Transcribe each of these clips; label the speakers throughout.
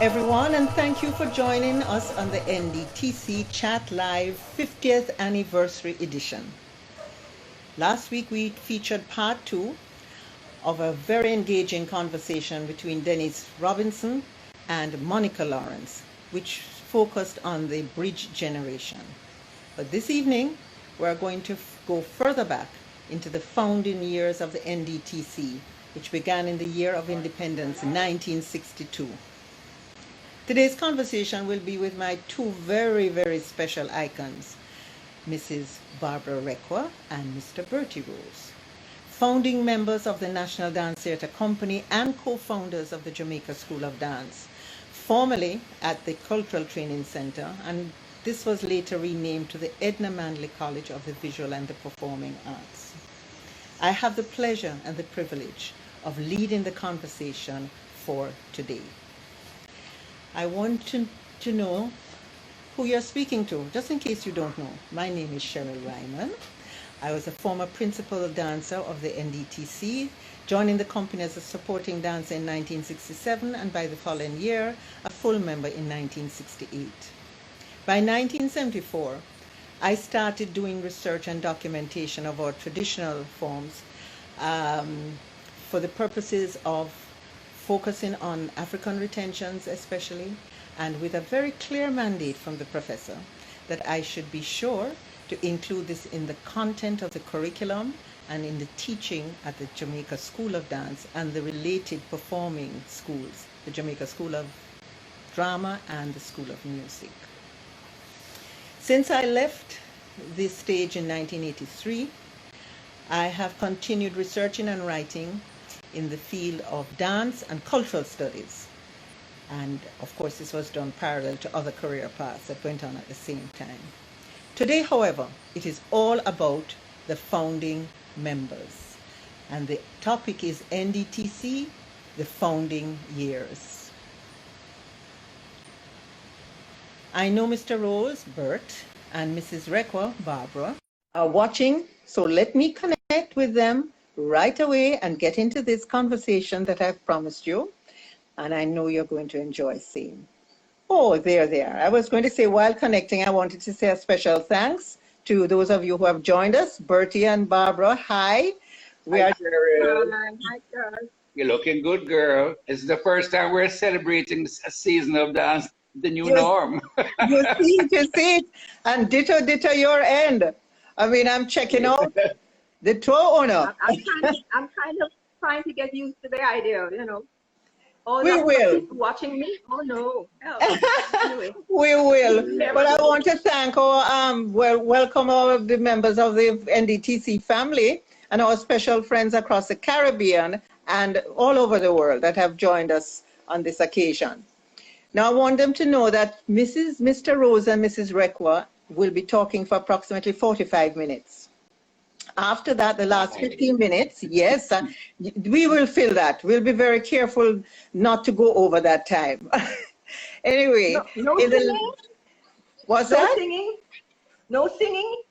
Speaker 1: everyone, and thank you for joining us on the NDTC Chat Live 50th Anniversary Edition. Last week we featured part 2 of a very engaging conversation between Dennis Robinson and Monica Lawrence, which focused on the bridge generation. But this evening we're going to go further back into the founding years of the NDTC, which began in the year of independence, 1962. Today's conversation will be with my two very, very special icons, Mrs. Barbara Requa and Mr. Bertie Rose, founding members of the National Dance Theatre Company and co-founders of the Jamaica School of Dance, formerly at the Cultural Training Center, and this was later renamed to the Edna Manley College of the Visual and the Performing Arts. I have the pleasure and the privilege of leading the conversation for today. I want to know who you're speaking to, just in case you don't know. My name is Cheryl Ryman. I was a former principal dancer of the NDTC, joining the company as a supporting dancer in 1967, and by the following year, a full member in 1968. By 1974, I started doing research and documentation of our traditional forms for the purposes of focusing on African retentions especially, and with a very clear mandate from the professor that I should be sure to include this in the content of the curriculum and in the teaching at the Jamaica School of Dance and the related performing schools, the Jamaica School of Drama and the School of Music. Since I left this stage in 1983, I have continued researching and writing in the field of dance and cultural studies. And of course, this was done parallel to other career paths that went on at the same time. Today, however, it is all about the founding members. And the topic is NDTC, the founding years. I know Mr. Rose, Bert, and Mrs. Requa, Barbara, are watching, so let me connect with them right away and get into this conversation that I've promised you, and I know you're going to enjoy seeing. Oh, there. I was going to say, while connecting, I wanted to say a special thanks to those of you who have joined us, Bertie and Barbara. Hi.
Speaker 2: Hi, you're looking good, girl. It's the first time we're celebrating a season of dance, the new norm.
Speaker 1: You see it, and ditto your end. I mean, I'm checking out the tour owner.
Speaker 3: I'm kind of trying to get used to the idea, you know. Oh,
Speaker 1: we will.
Speaker 3: Watching me? Oh no. Anyway.
Speaker 1: We will. But I want to thank our welcome all of the members of the NDTC family and our special friends across the Caribbean and all over the world that have joined us on this occasion. Now I want them to know that Mr. Rose and Mrs. Requa will be talking for approximately 45 minutes. After that, the last 15 minutes, yes, we will fill that. We'll be very careful not to go over that time. Anyway.
Speaker 3: No singing?
Speaker 1: What's that?
Speaker 3: Singing? No singing?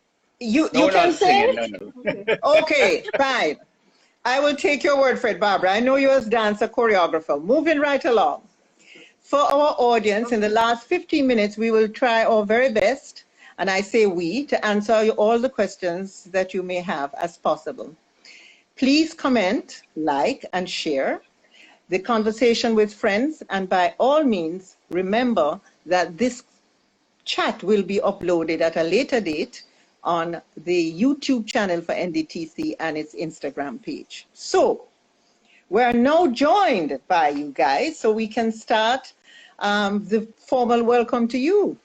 Speaker 1: You can sing? Okay, fine. I will take your word for it, Barbara. I know you as dancer, choreographer. Moving right along. For our audience, in the last 15 minutes, we will try our very best, and I say we, to answer all the questions that you may have as possible. Please comment, like, and share the conversation with friends, and by all means, remember that this chat will be uploaded at a later date on the YouTube channel for NDTC and its Instagram page. So, we're now joined by you guys, so we can start the formal welcome to you.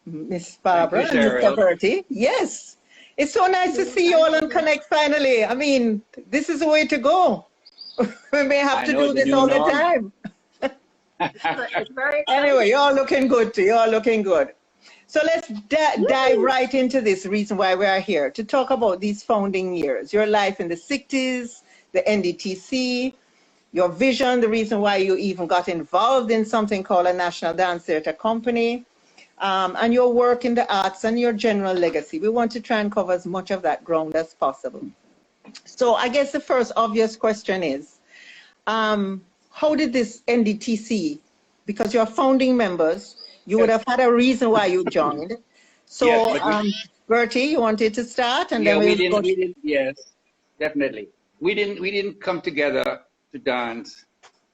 Speaker 1: Miss Barbara and Mr. Bertie. Yes, it's so nice to see you all and connect finally. I mean, this is the way to go. We may have to do this all the time.
Speaker 3: It's very exciting.
Speaker 1: Anyway, you're all looking good too. You're all looking good. So let's dive right into this reason why we are here, to talk about these founding years, your life in the 60s, the NDTC, your vision, the reason why you even got involved in something called a National Dance Theatre Company, and your work in the arts and your general legacy. We want to try and cover as much of that ground as possible. So I guess the first obvious question is, how did this NDTC because you're founding members, you would have had a reason why you joined. So,
Speaker 2: Yes, but
Speaker 1: Bertie, you wanted to start, and
Speaker 2: yeah,
Speaker 1: then
Speaker 2: we
Speaker 1: we'll go.
Speaker 2: didn't. Yes, definitely. We didn't come together to dance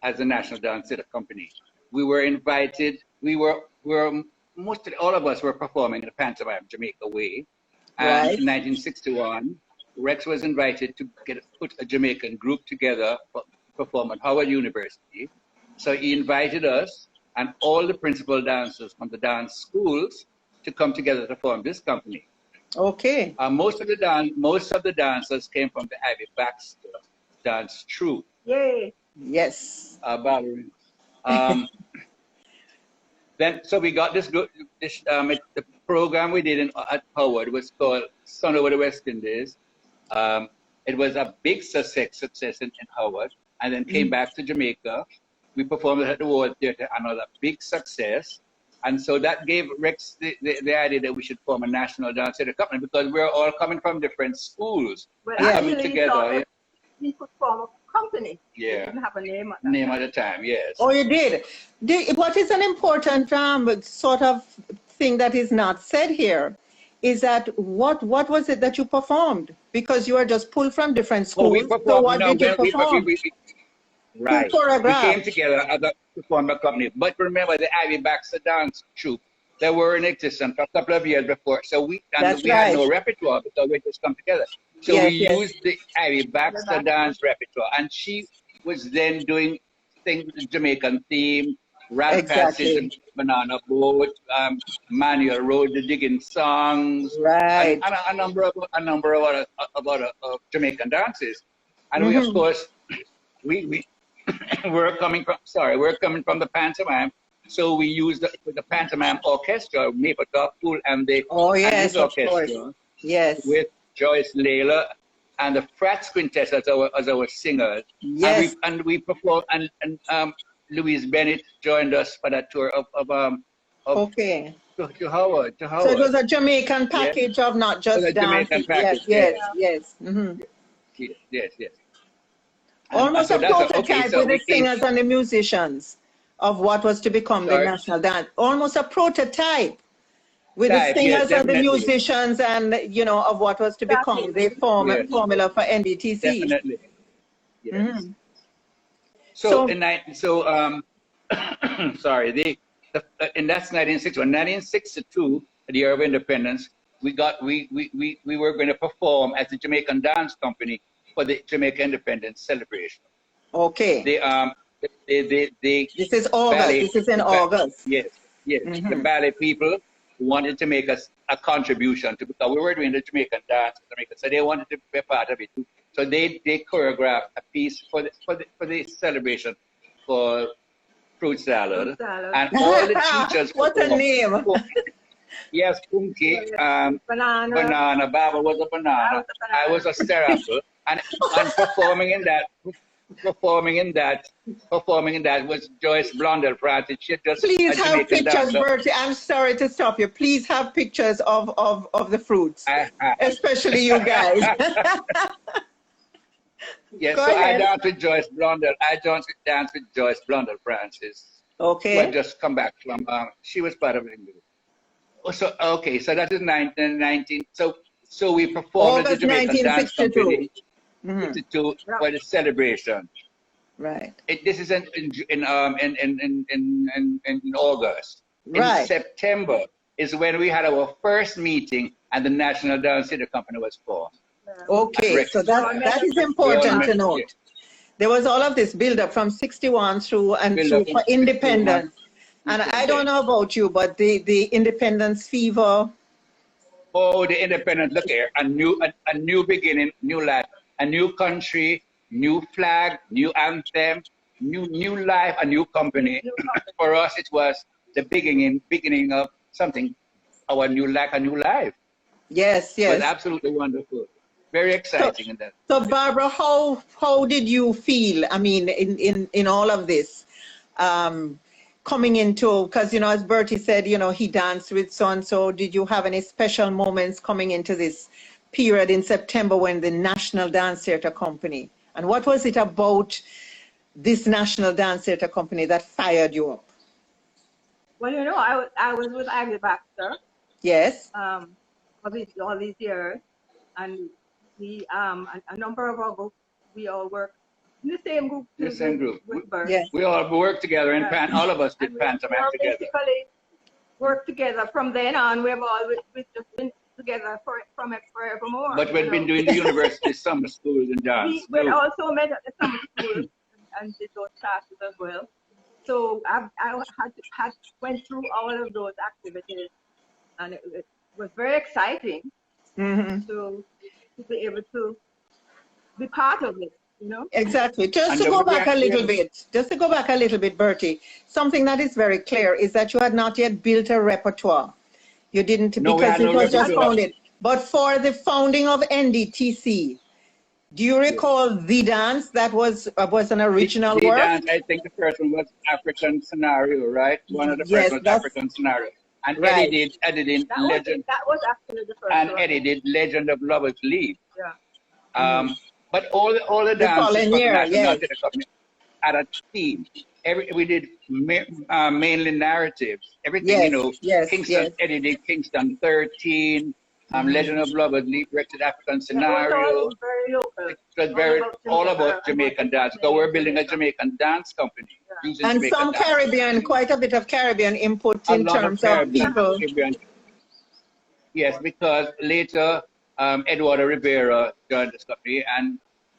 Speaker 2: as a national dance theater company. We were invited. We were mostly all of us were performing in the pantomime Jamaica way, and
Speaker 1: Right.
Speaker 2: in 1961, Rex was invited to put a Jamaican group together for perform at Howard University. So he invited us and all the principal dancers from the dance schools to come together to form this company.
Speaker 1: Okay.
Speaker 2: Most of the dancers came from the Ivy Baxter dance troupe.
Speaker 3: Yay.
Speaker 1: Yes.
Speaker 2: Ballerina. Then, so we got this group. The program we did at Howard was called Sun Over the West Indies. It was a big success in Howard, and then came back to Jamaica. We performed at the World Theatre, another big success. And so that gave Rex the idea that we should form a national dance theatre company because we're all coming from different schools
Speaker 3: Well,
Speaker 2: and coming
Speaker 3: actually,
Speaker 2: together.
Speaker 3: we could form a company.
Speaker 2: Yeah.
Speaker 3: We didn't have a name at that
Speaker 2: Name
Speaker 3: time.
Speaker 2: at the time, yes.
Speaker 1: Oh, you did. What is an important sort of thing that is not said here is that what was it that you performed? Because you were just pulled from different schools.
Speaker 2: We performed.
Speaker 1: So what did you perform?
Speaker 2: Right.
Speaker 1: Who choreographed?
Speaker 2: We came together as a performer company. But remember, the Ivy Baxter dance troupe, they were in existence for a couple of years before. So we had no repertoire because we just come together. So we used the Ivy Baxter dance repertoire. And she was then doing things with the Jamaican theme, Rap Passage and Banana Boat, Manual Road, the Digging Songs,
Speaker 1: right,
Speaker 2: and a number of other Jamaican dances. And we, of course, we're coming from the pantomime, so we used the pantomime orchestra, Maple Top Pool and the orchestra, with Joyce Layla and the Frats Quintet as our singers.
Speaker 1: Yes,
Speaker 2: and we performed, and Louise Bennett joined us for that tour of to Howard.
Speaker 1: So it was a Jamaican package of not just dance. Yes. Mm-hmm.
Speaker 2: Yes.
Speaker 1: Almost a prototype with the singers and the musicians of what was to become the national dance. Almost a prototype with the singers and the musicians and, of what was to become the formula for NDTC.
Speaker 2: Definitely. Yes.
Speaker 1: Mm-hmm.
Speaker 2: And that's 1961. 1962, the year of independence, we were going to perform as the Jamaican Dance Company for the Jamaica Independence celebration.
Speaker 1: Okay. This is August. This is in August.
Speaker 2: Yes. Mm-hmm. The ballet people wanted to make us a contribution to, because we were doing the Jamaican dance in Jamaica, so they wanted to be a part of it too. So they choreographed a piece for the celebration for fruit salad. And all the teachers.
Speaker 1: What a name!
Speaker 2: Yes, Punky, banana. Baba was a banana. I was a seraphim. And performing in that was Joyce Blondell Francis. She just
Speaker 1: please have pictures, Bertie. I'm sorry to stop you. Please have pictures of the fruits, especially you guys.
Speaker 2: Yes, so I danced with Joyce Blondell. I danced with Joyce Blondell Francis.
Speaker 1: Okay.
Speaker 2: Who had just come back from. She was part of it. So that is 19. So we performed at the Jamaican Dance Company. 1962 for the celebration.
Speaker 1: Right.
Speaker 2: This is in August.
Speaker 1: Right.
Speaker 2: In September is when we had our first meeting and the National Dance Theatre Company was formed.
Speaker 1: Okay, so that is important to note.
Speaker 2: Yes.
Speaker 1: There was all of this build-up from 61 through for independence. And I don't know about you, but the independence fever.
Speaker 2: Oh, the independence! Look here, a new beginning, new life, a new country, new flag, new anthem, new life, a new company. For us, it was the beginning of something, our new life, a new life.
Speaker 1: Yes.
Speaker 2: It was absolutely wonderful, very exciting.
Speaker 1: So Barbara, how did you feel? I mean, in all of this, coming into, because as Bertie said, he danced with so and so. Did you have any special moments coming into this period in September when the National Dance Theatre Company, and what was it about this National Dance Theatre Company that fired you up?
Speaker 3: Well, I was with Ivy Baxter.
Speaker 1: Yes.
Speaker 3: All these years, and we a number of our groups, we all work in the same group
Speaker 2: The
Speaker 3: too,
Speaker 2: same group.
Speaker 3: with Bert.
Speaker 1: Yes.
Speaker 2: We all worked together in all of us did
Speaker 3: And
Speaker 2: pantomime together.
Speaker 3: basically worked together. From then on, we've just been together forevermore.
Speaker 2: But we've been doing the university summer schools and dance.
Speaker 3: We also met at the summer school and did those classes as well. So I went through all of those activities, and it was very exciting to be able to be part of it,
Speaker 1: Exactly. Just to go back a little bit, Bertie, something that is very clear is that you had not yet built a repertoire. You didn't, because it was just founded. But for the founding of NDTC, do you recall the dance that was an original work?
Speaker 2: The dance, I think the first one was African Scenario, right? One of the first was African Scenario. And Eddie did Legend.
Speaker 3: That was actually the first
Speaker 2: and
Speaker 3: one.
Speaker 2: Eddie did Legend of Lovers Leave.
Speaker 3: Yeah.
Speaker 2: But all the dances from National Theatre had a theme. We did mainly narratives. Everything, Kingston, Eddie did Kingston 13, Legend of Lovers Leave, Wretched African Scenario. It was very all about Jamaican dance. So we're building a Jamaican dance company.
Speaker 1: And Jamaican some Caribbean, quite a bit of Caribbean input in terms of people.
Speaker 2: Yes, because later Eduardo Rivera joined this company,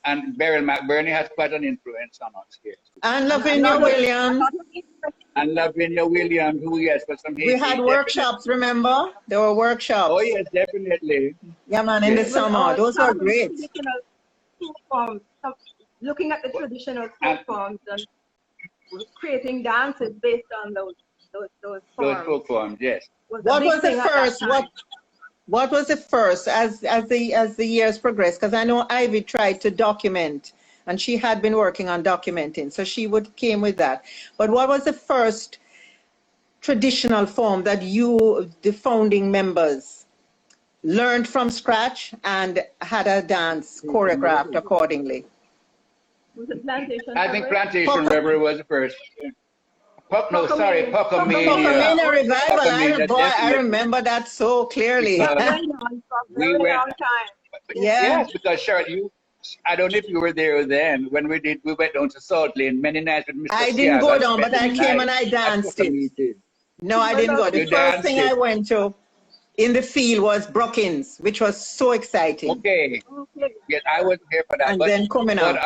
Speaker 2: and Beryl McBurney has quite an influence on us here.
Speaker 1: And Lavinia Williams.
Speaker 2: And Lavinia Williams, who, yes, for some
Speaker 1: we had workshops, remember? There were workshops.
Speaker 2: Oh, yes, definitely.
Speaker 1: Yeah, man, in the summer. Those were great.
Speaker 3: Looking at the traditional folk forms and creating dances based on those forms.
Speaker 2: Those folk forms, yes.
Speaker 1: What was the first? What was the first as the years progressed? Because I know Ivy tried to document, and she had been working on documenting, so she came with that. But what was the first traditional form that you, the founding members, learned from scratch and had a dance choreographed accordingly?
Speaker 3: Was it Plantation?
Speaker 2: I think Plantation Reverie was the first. Puckamania
Speaker 1: Revival. I remember that so clearly.
Speaker 2: We went. Yes, because Cheryl, I don't know if you were there then when we went down to Salt Lane many nights with Mr.
Speaker 1: I didn't go down, but I came and I danced it. No, I didn't go. The first thing I went to in the field was Brookings, which was so exciting.
Speaker 2: Okay. Yes, I wasn't here for that.
Speaker 1: And then coming out.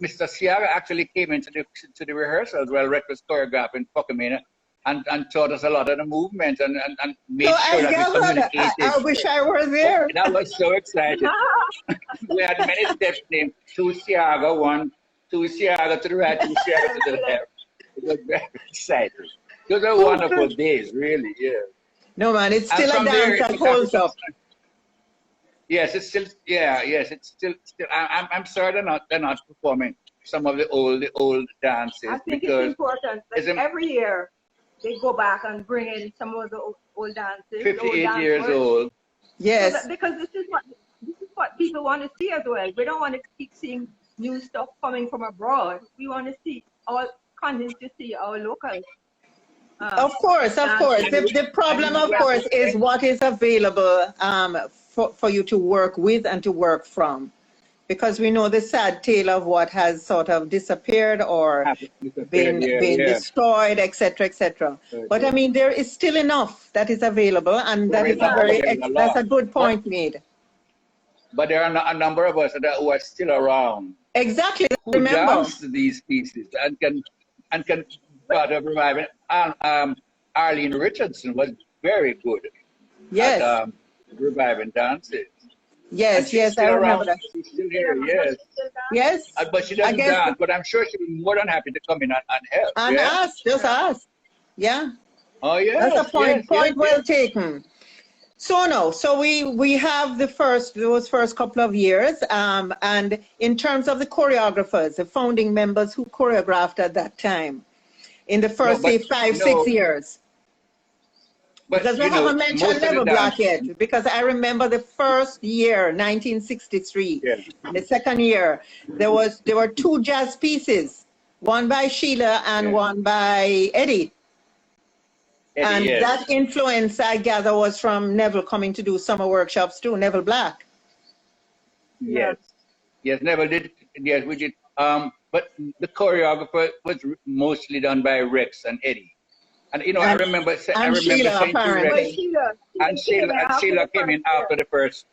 Speaker 2: Mr. Ciara actually came into the rehearsals while Requa was choreographing Puckamania and taught us a lot of the movement and made sure that we communicated.
Speaker 1: I wish I were there.
Speaker 2: That was so exciting. We had many steps named 2 Ciara, 1, 2 Ciara to the right, 2 Ciara to the left. It was very exciting. Those are wonderful days, really, yeah.
Speaker 1: No, man, it's still a dance that holds up.
Speaker 2: Yes, it's still, yes, it's still. I'm sorry they're not performing some of the old dances.
Speaker 3: I think it's important that every year they go back and bring in some of the old dances.
Speaker 2: 58 years old.
Speaker 1: Yes.
Speaker 3: So because this is what people want to see as well. We don't want to keep seeing new stuff coming from abroad. We want to see our locals.
Speaker 1: Of course. The problem, of course, is what is available for you to work with and to work from. Because we know the sad tale of what has sort of disappeared or been destroyed, etc., etc. But I mean, there is still enough that is available, and that is that's a good point made.
Speaker 2: But there are a number of us who are still around.
Speaker 1: Exactly.
Speaker 2: Who dance these pieces and can part of revival. Arlene Richardson was very good.
Speaker 1: Yes.
Speaker 2: At, reviving dances.
Speaker 1: Yes, I remember that.
Speaker 2: She's still here, yes.
Speaker 1: Yes.
Speaker 2: But she doesn't dance, but I'm sure she'd be more than happy to come in and help.
Speaker 1: And ask. Yeah.
Speaker 2: Oh, yeah.
Speaker 1: That's a point well taken. So we have those first couple of years, and in terms of the choreographers, the founding members who choreographed at that time, in the first 5-6 years.
Speaker 2: But,
Speaker 1: because we haven't mentioned Never Black yet, because I remember the first year, 1963, the second year, there were 2 jazz pieces, one by Sheila and one by Eddie. And
Speaker 2: yes.
Speaker 1: that influence, I gather, was from Neville coming to do summer workshops too, Neville Black.
Speaker 3: Yeah.
Speaker 2: Yes. Yes, never did. Yes, we did. But the choreographer was mostly done by Rex and Eddie. And you know, I
Speaker 1: And,
Speaker 2: remember
Speaker 1: and
Speaker 2: saying
Speaker 1: Sheila,
Speaker 2: to Rex,
Speaker 3: But
Speaker 1: apparently.
Speaker 2: Sheila came in after the first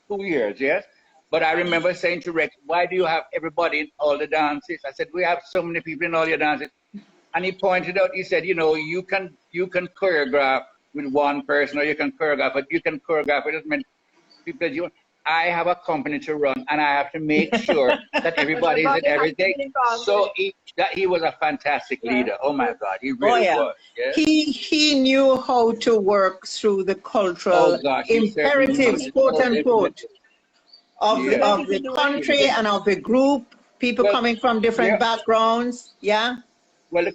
Speaker 2: 2 years, yes. But I remember saying to Rex, why do you have everybody in all the dances? I said, we have so many people in all your dances. And he pointed out, he said, you know, you can choreograph with one person, or you can choreograph, but you can choreograph with as many people as you want. I have a company to run, and I have to make sure that everybody is in everything. So he was a fantastic leader. Oh my God, he really was. Yeah?
Speaker 1: He knew how to work through the cultural imperatives, quote unquote, of the country and of the group, people coming from different backgrounds. Yeah.
Speaker 2: Well,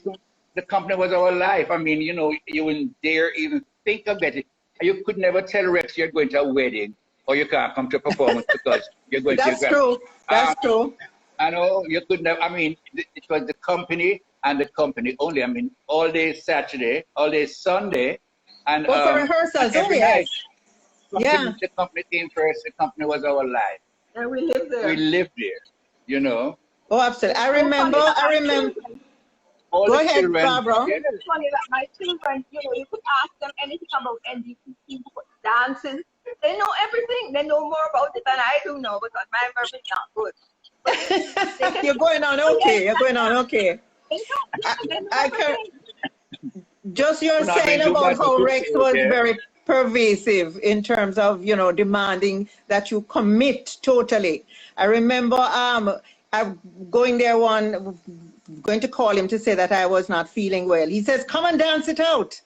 Speaker 2: the company was our life. I mean, you know, you wouldn't dare even think of it. You could never tell Rex you're going to a wedding or you can't come to a performance because you're going
Speaker 1: That's
Speaker 2: to.
Speaker 1: True. That's true.
Speaker 2: I know you could never. I mean, it was the company and the company only. I mean, all day Saturday, all day Sunday, and
Speaker 1: for rehearsals,
Speaker 2: every night.
Speaker 1: Yeah.
Speaker 2: The company came first. The company was our life.
Speaker 3: And we lived there.
Speaker 2: We lived there, you know.
Speaker 1: Oh, absolutely. I remember. Go ahead, Barbara.
Speaker 3: It's funny that my children, you know, you could ask them anything about NDTC dancing. They know everything. They know more about it than I do know because my memory is not good.
Speaker 1: You're going on okay. You're going on okay. I can. Just you're saying about how Rex was very pervasive in terms of, you know, demanding that you commit totally. I remember I'm going to call him to say that I was not feeling well. He says, come and dance it out.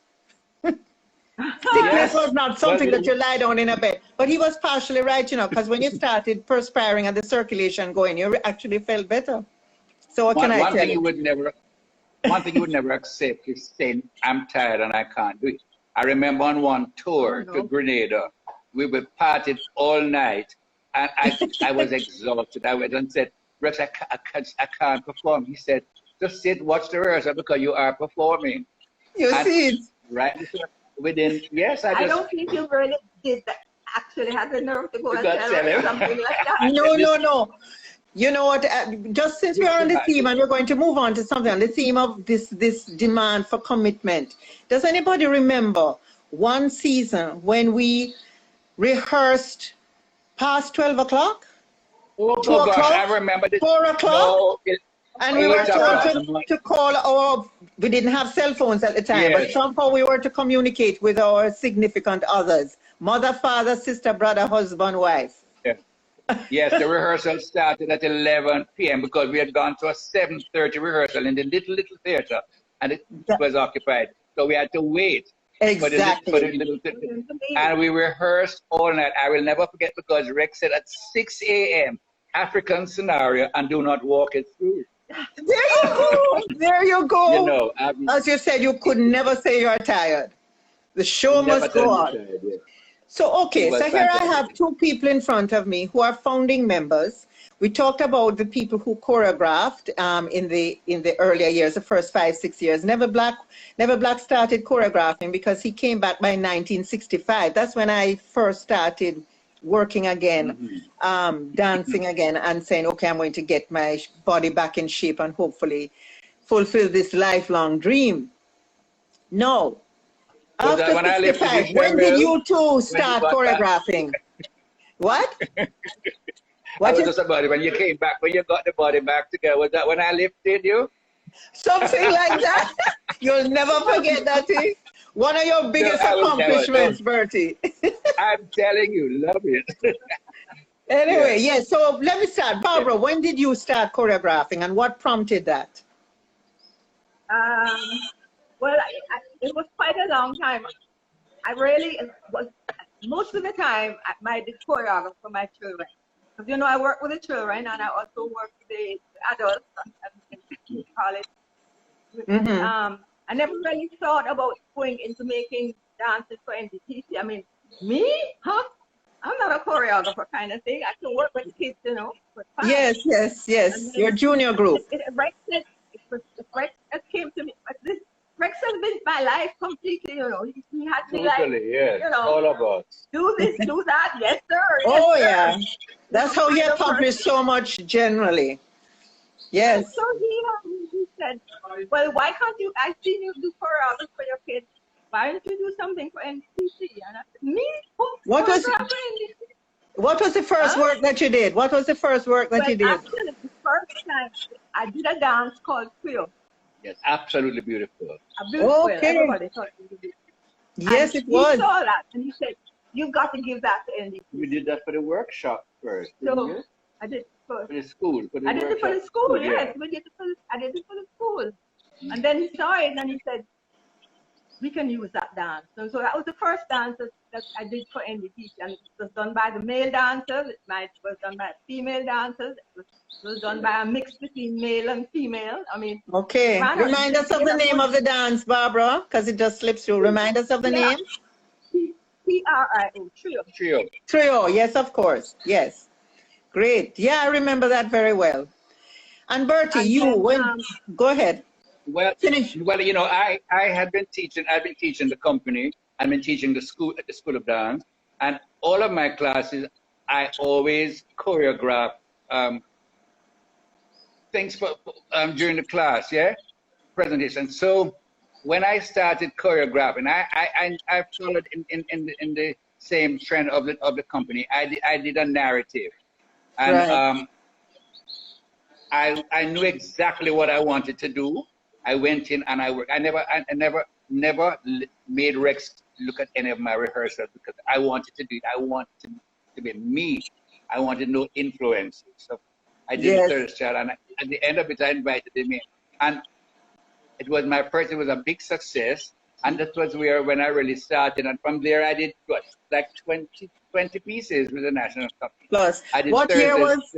Speaker 1: Sickness was not something that you lie down in a bed. But he was partially right, you know, because when you started perspiring and the circulation going, you actually felt better. So what can I tell you?
Speaker 2: One thing you would never accept is saying, I'm tired and I can't do it. I remember on one tour to Grenada, we were partied all night and I was exhausted. I went and said, Rex, I can't perform. He said, just sit, watch the rehearsal because you are performing.
Speaker 1: You see it.
Speaker 2: Right within,
Speaker 3: I don't think you really did that. Actually had the nerve to go and tell him something like that.
Speaker 1: No. You know what? Just since we are on the theme and we're going to move on to something on the theme of this demand for commitment. Does anybody remember one season when we rehearsed past 12 o'clock?
Speaker 2: Oh gosh, I remember this.
Speaker 1: 4 o'clock? No, and we were told to call we didn't have cell phones at the time, but somehow we were to communicate with our significant others. Mother, father, sister, brother, husband, wife.
Speaker 2: Yes, the rehearsal started at 11 p.m. because we had gone to a 7:30 rehearsal in the little theater, and it was occupied. So we had to wait for the little theater. And we rehearsed all night. I will never forget because Rex said at 6 a.m., African scenario, and do not walk it through.
Speaker 1: There you go. There you go.
Speaker 2: You know,
Speaker 1: as you said, you could never say you're tired. The show must go on. So, okay, so here I have two people in front of me who are founding members. We talked about the people who choreographed in the earlier years, the first 5-6 years. Neville Black started choreographing because he came back by 1965. That's when I first started working again, dancing again, and saying, okay, I'm going to get my body back in shape and hopefully fulfill this lifelong dream. No. After 65, when did you two start choreographing? What?
Speaker 2: What was just about it when you came back, when you got the body back together? Was that when I lifted you?
Speaker 1: Something like that. You'll never forget that. One of your biggest accomplishments, Bertie.
Speaker 2: I'm telling you, love it.
Speaker 1: Anyway, yes. So let me start. Barbara, when did you start choreographing and what prompted that?
Speaker 3: Well, it was quite a long time. I really was, most of the time, I did choreography for my children. Because, you know, I work with the children and I also work with the adults in college. I never really thought about going into making dances for NDTC. I mean, me? Huh? I'm not a choreographer kind of thing. I can work with kids, you know.
Speaker 1: Yes. Your junior group.
Speaker 3: Rex came to me. Rex has been my life completely, you know. He had me
Speaker 2: Totally,
Speaker 3: like,
Speaker 2: yes.
Speaker 3: you know,
Speaker 2: All of us.
Speaker 3: do this, do that, yes sir,
Speaker 1: Oh,
Speaker 3: yes,
Speaker 1: yeah.
Speaker 3: sir.
Speaker 1: That's how he accomplished so much generally. Yes.
Speaker 3: So he said, well, why can't you, I seen you do choreography for your kids. Why don't you do something for NDTC? And I said, me?
Speaker 1: What was
Speaker 3: Choreographer for NDTC?
Speaker 1: what was the first
Speaker 3: Huh?
Speaker 1: work that you did? What was the first work that
Speaker 3: Well,
Speaker 1: you did?
Speaker 3: actually, the first time I did a dance called Trio.
Speaker 2: Yes, absolutely beautiful.
Speaker 3: Beautiful.
Speaker 1: Okay.
Speaker 3: Everybody thought it was beautiful.
Speaker 1: Yes,
Speaker 3: And
Speaker 1: it was.
Speaker 3: he saw that and he said, you've got to give that to NDTC.
Speaker 2: You did that for the workshop first, didn't
Speaker 3: So
Speaker 2: you?
Speaker 3: I did for
Speaker 2: the school. For the
Speaker 3: I did it for the school,
Speaker 2: yeah.
Speaker 3: yes. We did it for I did it for the school. And then he saw it and he said, we can use that dance. So that was the first dance that I did for NDTC, and it was done by the male dancers. It was done by female dancers. It was done by a mix between male and female. I mean,
Speaker 1: Okay. Remind us of the name of the dance, Barbara, because it just slips through. Remind us of the name.
Speaker 3: Trio.
Speaker 2: Trio.
Speaker 1: Trio. Yes, of course. Yes. Great. Yeah, I remember that very well. And Bertie, go ahead.
Speaker 2: Well,
Speaker 1: Finish.
Speaker 2: Well, you know, I had been teaching. I've been teaching the company. I've been teaching the school at the School of Dance, and all of my classes, I always choreograph things for during the class, yeah, presentation. So when I started choreographing, I followed in the same trend of the company. I did a narrative, and
Speaker 1: Right.
Speaker 2: I knew exactly what I wanted to do. I went in and I worked. I never made Rex look at any of my rehearsals because I wanted to do it. I wanted to be me. I wanted no influences. So I did the third child, and at the end of it, I invited him in, and it was my first. It was a big success, and that was when I really started. And from there, I did like 20 pieces with the national company.
Speaker 1: Plus,
Speaker 2: I did
Speaker 1: what year was?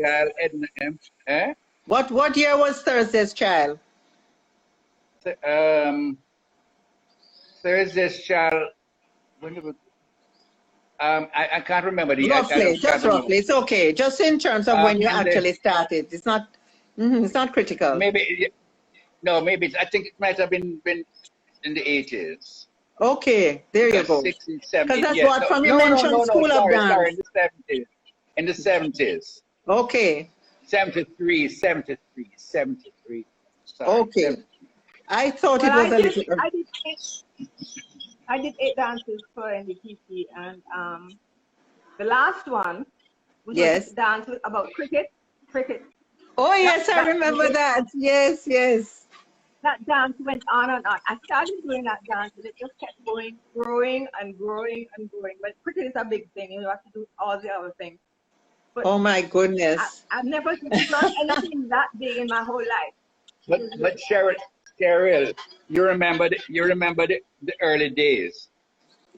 Speaker 1: What year was Thursday's Child?
Speaker 2: Thursday's Child. When it was, I can't remember the
Speaker 1: roughly. Just roughly. It's okay. Just in terms of when you actually started. It's not. It's not critical.
Speaker 2: Maybe no. Maybe I think it might have been in the 80s.
Speaker 1: Okay, there you go.
Speaker 2: 60s, 70s.
Speaker 1: Because that's what from you mentioned School of Dance.
Speaker 2: Sorry, in the 70s.
Speaker 1: Okay.
Speaker 2: 73. Sorry,
Speaker 1: okay. 73. I thought it was a little.
Speaker 3: I did 8 dances for NDTC, and the last one was a dance about cricket.
Speaker 1: Oh yes, I remember that. Yes.
Speaker 3: That dance went on and on. I started doing that dance, and it just kept growing and growing and growing. But cricket is a big thing. You have to do all the other things. But
Speaker 1: oh my goodness!
Speaker 3: I've never done anything that big in my whole life.
Speaker 2: But Cheryl, you remember the early days.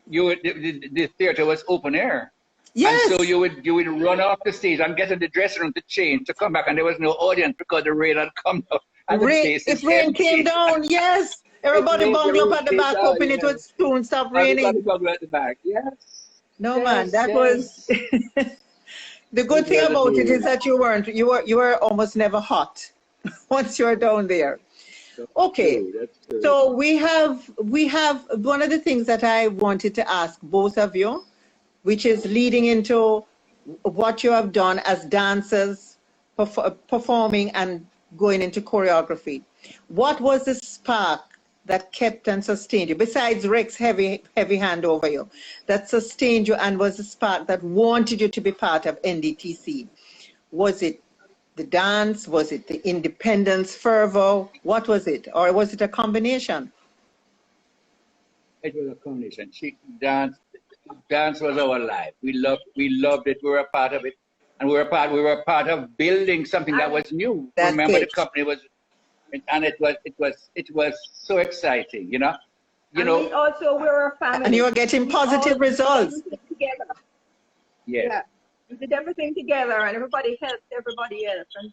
Speaker 2: The theater was open air.
Speaker 1: Yes.
Speaker 2: And so you would run off the stage and get in the dressing room to change to come back, and there was no audience because the rain had come down.
Speaker 1: If rain came down, yes, everybody bungled up at the back, hoping it would soon stop raining.
Speaker 2: Everybody bungled at the back. Yes.
Speaker 1: No man, that was. The good thing about it is that you were almost never hot once you were down there. Okay, so we have one of the things that I wanted to ask both of you, which is leading into what you have done as dancers, performing and going into choreography. What was the spark that kept and sustained you, besides Rex's heavy hand over you, that sustained you and was the spark that wanted you to be part of NDTC? Was it the dance? Was it the independence fervor? What was it? Or was it a combination?
Speaker 2: It was a combination. Dance was our life. We loved it. We were a part of it. And we were a part of building something that was new. Remember, the company was, and it was so exciting, you know.
Speaker 3: We also were a family.
Speaker 1: And you were getting positive results.
Speaker 3: Together.
Speaker 2: Yes.
Speaker 3: Yeah. We did everything together, and everybody helped everybody else, and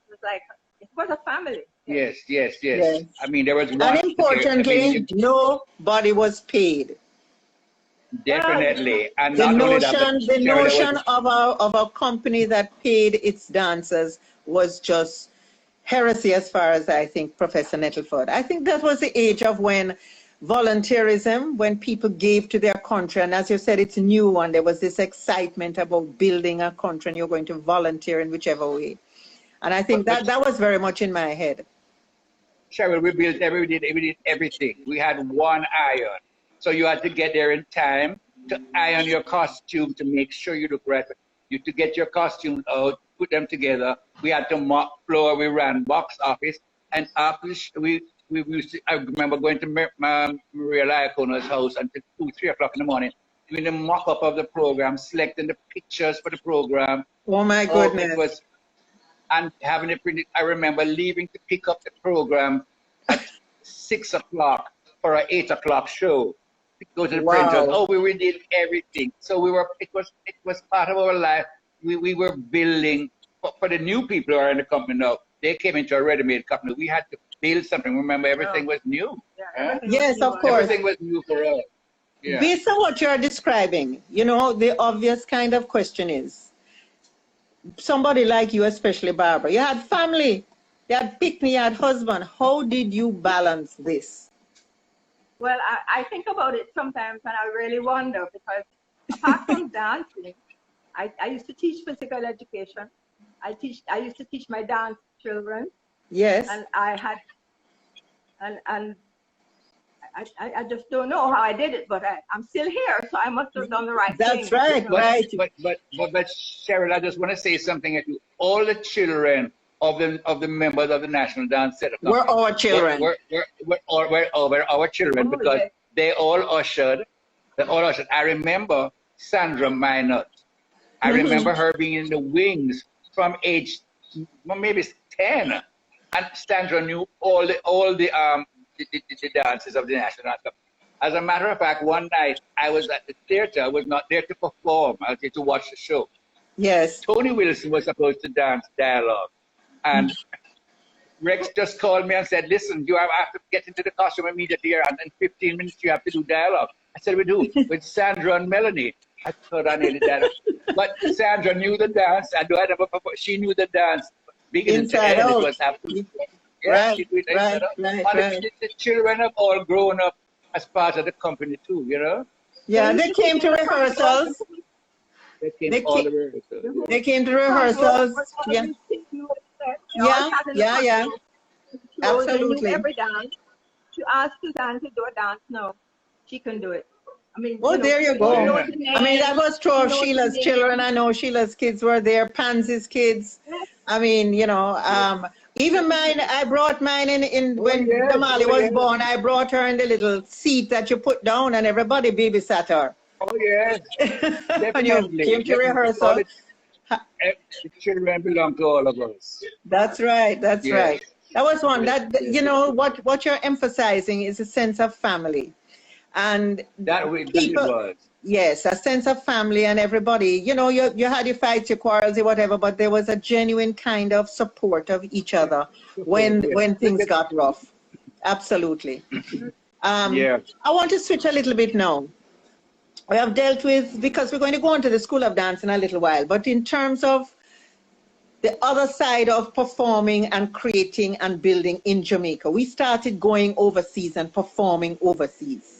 Speaker 3: it was a family.
Speaker 2: Yes. I mean, there was one.
Speaker 1: And importantly, nobody was paid.
Speaker 2: Definitely. And
Speaker 1: the notion of our company that paid its dancers was just heresy as far as I think Professor Nettleford. I think that was the age of when volunteerism, when people gave to their country. And as you said, it's new, and there was this excitement about building a country, and you're going to volunteer in whichever way. And I think that was very much in my head.
Speaker 2: Cheryl, we built we did everything. We had one iron. So you had to get there in time to iron your costume to make sure you look right. You to get your costumes out, put them together. We had to mop floor. We ran box office, and after we used to, I remember going to Maria Iacono's house until 2, 3 o'clock in the morning, doing the mock-up of the program, selecting the pictures for the program.
Speaker 1: Oh my goodness!
Speaker 2: It was, and having it printed. I remember leaving to pick up the program at 6 o'clock for an 8 o'clock show. To go to the printers. Oh, we did everything. So we were. It was part of our life. We were building for the new people who are in the company now. They came into a ready-made company. We had to build something. Remember, everything was new.
Speaker 3: Yeah,
Speaker 1: yes, of course.
Speaker 2: Everything was new for us. Yeah.
Speaker 1: Based on what you're describing, you know, the obvious kind of question is, somebody like you, especially Barbara, you had family, you had picnic, you had husband. How did you balance this?
Speaker 3: Well, I think about it sometimes, and I really wonder, because apart from dancing, I used to teach physical education. I used to teach my dance children.
Speaker 1: Yes.
Speaker 3: And I had, and I just don't know how I did it, but I'm still here, so I must have done the right thing.
Speaker 1: That's right, right.
Speaker 2: But Cheryl, I just want to say something at you. All the children of the members of the National Dance Theatre
Speaker 1: we're our children.
Speaker 2: We're our children, because they all ushered. I remember Sandra Minot. I remember her being in the wings from age maybe 10, and Sandra knew all the dances of the National Dance Club. As a matter of fact, one night I was at the theater. I was not there to perform. I was there to watch the show.
Speaker 1: Yes.
Speaker 2: Tony Wilson was supposed to dance dialogue. And Rex just called me and said, listen, you have to get into the costume immediately, and in 15 minutes you have to do dialogue. I said, we do, with Sandra and Melanie. I thought I needed that. But Sandra knew the dance. She knew the dance. Beginning to end, it was absolutely. Yeah,
Speaker 1: right.
Speaker 2: The children have all grown up as part of the company too, you know?
Speaker 1: Yeah, they came to rehearsals. They came to rehearsals. Yeah. Yeah. Absolutely.
Speaker 3: Every dance. To ask Suzanne to do a dance, no, she can do it. I mean,
Speaker 1: there you go. I mean, that was true of Sheila's children. I know Sheila's kids were there, Pansy's kids. I mean, you know, even mine, I brought mine in when Damali was born. I brought her in the little seat that you put down, and everybody babysat her.
Speaker 2: Oh, yes.
Speaker 1: When you came to rehearsal.
Speaker 2: The children belong to all of us.
Speaker 1: That's right. That's right. That was one that, you know, what you're emphasizing is a sense of family. And
Speaker 2: that it was.
Speaker 1: Yes, a sense of family, and everybody, you know, you had your fights, your quarrels, your whatever, but there was a genuine kind of support of each other when things got rough. Absolutely. I want to switch a little bit now. We have dealt with, because we're going to go on to the School of Dance in a little while, but in terms of the other side of performing and creating and building in Jamaica, we started going overseas and performing overseas.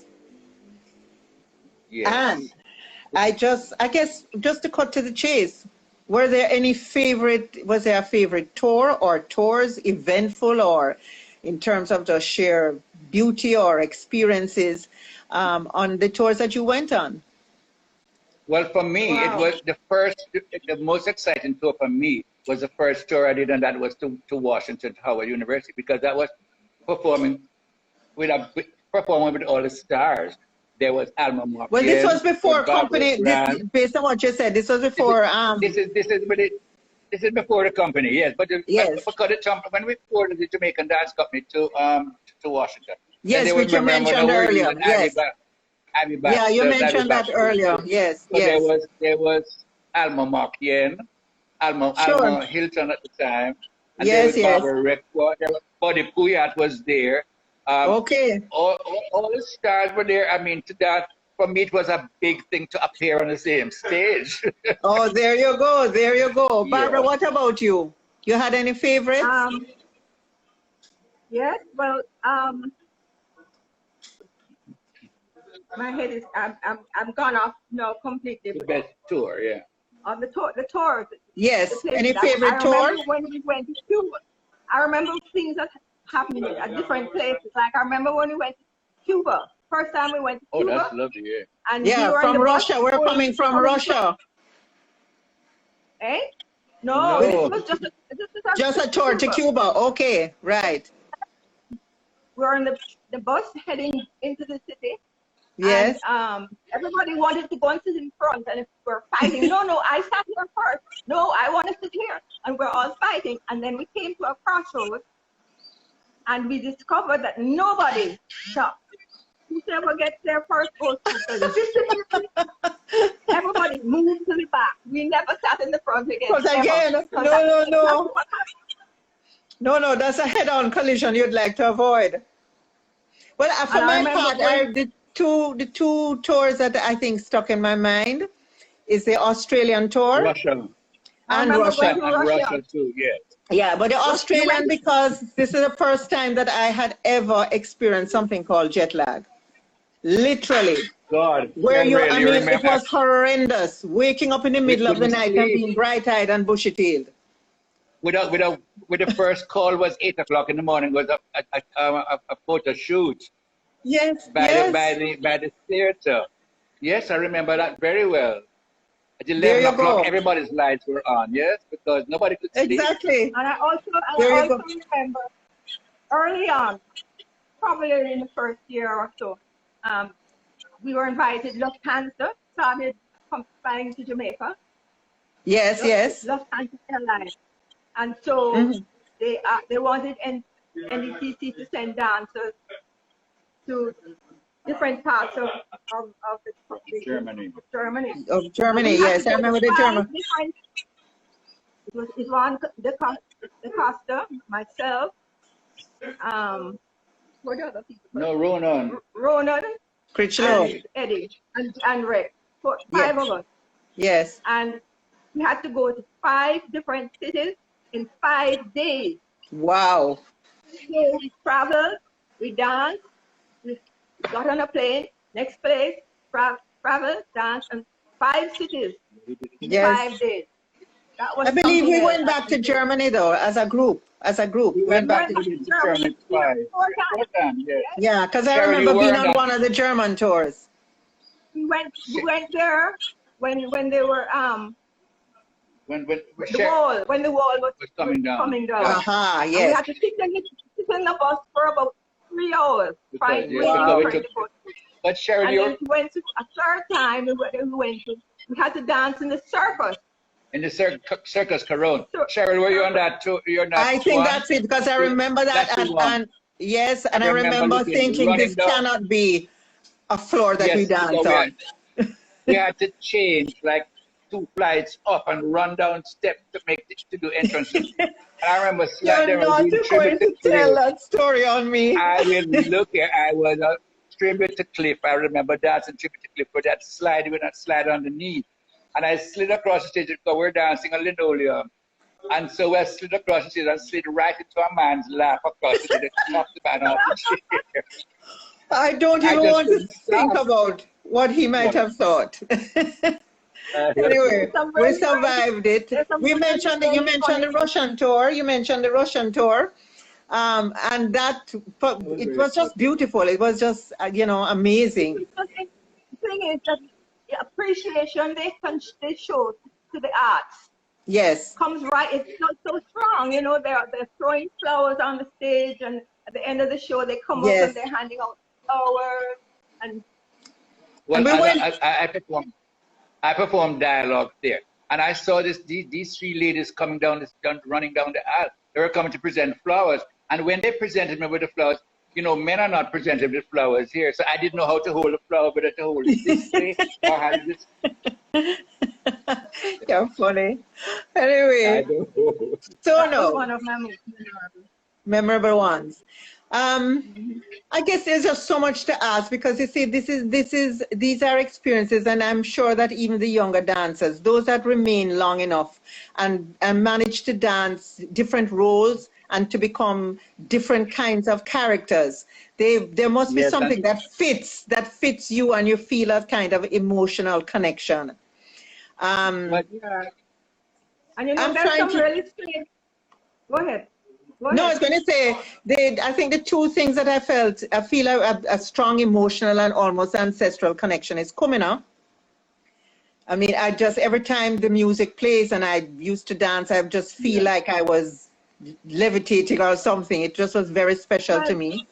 Speaker 2: Yes.
Speaker 1: And I guess just to cut to the chase, was there a favorite tour or tours, eventful, or in terms of the sheer beauty or experiences on the tours that you went on?
Speaker 2: Well, for me, it was the most exciting tour for me was the first tour I did, and that was to Washington, to Howard University, because that was performing with all the stars. There was Alma Mark.
Speaker 1: Well, this was before company. Based on what you said, this was before.
Speaker 2: This is before the company, yes. But when we toured the Jamaican Dance Company to Washington.
Speaker 1: Yes, which you mentioned earlier. Yes. Yeah, you mentioned that earlier. Yes,
Speaker 2: so yes. There was Alma Markian, Alma Hilton at the time. And
Speaker 1: yes,
Speaker 2: there was Barbara Requa. Buddy Puyat was there.
Speaker 1: Okay.
Speaker 2: All the stars were there. I mean, for me, it was a big thing to appear on the same stage.
Speaker 1: Oh, there you go. There you go. Barbara, what about you? You had any favorites?
Speaker 3: Yes, well, My head is, I'm gone off now completely.
Speaker 2: The best tour, yeah.
Speaker 3: On the tours.
Speaker 1: Yes.
Speaker 3: The places.
Speaker 1: Any favorite
Speaker 3: I
Speaker 1: tours?
Speaker 3: remember when we went to Cuba. I remember things that happened at different places. Like I remember when we went to Cuba. First time we went to Cuba.
Speaker 2: Oh, that's lovely, yeah.
Speaker 3: And
Speaker 1: Yeah,
Speaker 3: we were
Speaker 1: from
Speaker 3: in the
Speaker 1: Russia.
Speaker 3: bus
Speaker 1: We're coming from Russia.
Speaker 3: Eh? No,
Speaker 2: No.
Speaker 3: it was
Speaker 1: Just a tour to Cuba. Okay, right.
Speaker 3: We were in the bus heading into the city.
Speaker 1: Yes.
Speaker 3: And everybody wanted to go and sit in front, and if we're fighting, no, I sat here first. No, I want to sit here, and we're all fighting. And then we came to a crossroads, and we discovered that nobody stopped. Whoever gets there first goes to everybody moved to the back. We never sat in the front again.
Speaker 1: Because again, no, that's a head-on collision you'd like to avoid. Well, for my part, the two tours that I think stuck in my mind is the Australian tour.
Speaker 2: Russia.
Speaker 1: And Russia.
Speaker 2: And Russia too, yes.
Speaker 1: Yeah, but the Australian, because this is the first time that I had ever experienced something called jet lag. Literally.
Speaker 2: God.
Speaker 1: Where it was horrendous. Waking up in the middle of the night and being bright-eyed and bushy-tailed.
Speaker 2: With the first call was 8 o'clock in the morning, was a photo shoot.
Speaker 1: Yes,
Speaker 2: by the theater. Yes, I remember that very well. At 11 o'clock, everybody's lights were on, yes, because nobody could sleep.
Speaker 1: Exactly.
Speaker 3: And I also remember early on, probably in the first year or so, we were invited. Lufthansa started flying to Jamaica.
Speaker 1: Yes, yes.
Speaker 3: Lufthansa Airlines, and so they wanted NDTC to send dancers to different parts of
Speaker 2: Germany.
Speaker 1: Of Germany, yes, I remember the German.
Speaker 3: It was Ivan the Costa, myself, what the other people?
Speaker 2: No, Ronan,
Speaker 1: Critchlow,
Speaker 3: and Eddie, and Rick. Five of us.
Speaker 1: Yes.
Speaker 3: And we had to go to 5 different cities in 5 days.
Speaker 1: Wow.
Speaker 3: So we traveled, we danced, we got on a plane, next place, travel, dance, and 5 cities in 5 days. That was
Speaker 1: I believe we went back to Germany though, as a group. We went back to
Speaker 2: Germany twice. 4 times, yes.
Speaker 1: Yeah, because I remember being on one of the German tours.
Speaker 3: We went there when they were when the wall was coming down.
Speaker 1: Yes.
Speaker 3: And we had to sit in the bus for about 3 hours trying to wait for the bus.
Speaker 2: But Cheryl,
Speaker 3: and then we went to a third time. We had to dance in the circus.
Speaker 2: In the circus Corona. Cheryl, were you on that too?
Speaker 1: I think that's it, because I remember that, and yes, and I remember thinking this cannot be a floor that we dance on.
Speaker 2: We had to change like 2 flights up and run down steps to do entrances. And I remember
Speaker 1: You're not going to tell that story on me.
Speaker 2: I will look here. I was a tribute to Cliff. I remember dancing tribute to Cliff for that slide with that slide underneath. And I slid across the stage because we're dancing on linoleum. And so I slid across the stage and slid right into a man's lap across the stage and knocked the man off the chair.
Speaker 1: I don't even want to think about what he might have thought. Anyway, we survived it. You mentioned the Russian tour. And that, it was just beautiful. It was just, amazing.
Speaker 3: The thing is that the appreciation they show to the arts.
Speaker 1: Yes.
Speaker 3: Comes right, it's not so strong, they're throwing flowers on the stage, and at the end of the show they come up and they're handing out flowers. And
Speaker 2: I performed dialogue there, and I saw these 3 ladies running down the aisle. They were coming to present flowers, and when they presented me with the flowers, men are not presented with flowers here, so I didn't know how to hold a flower, whether to hold it this way or how to this.
Speaker 1: You're funny. Anyway, so no.
Speaker 3: One of my most
Speaker 1: memorable ones. I guess there's just so much to ask, because you see, these are experiences, and I'm sure that even the younger dancers, those that remain long enough and manage to dance different roles and to become different kinds of characters. There must be something that fits you, and you feel a kind of emotional connection.
Speaker 2: But yeah,
Speaker 3: And you know,
Speaker 1: I'm
Speaker 3: there's
Speaker 1: trying
Speaker 3: some
Speaker 1: to.
Speaker 3: really strange. Go ahead. Go
Speaker 1: No, I
Speaker 3: ahead.
Speaker 1: was going to say, I think the two things that I feel a strong emotional and almost ancestral connection is coming up. I mean, every time the music plays and I used to dance, I just feel like I was levitating or something. It just was very special to
Speaker 3: Well,
Speaker 1: me.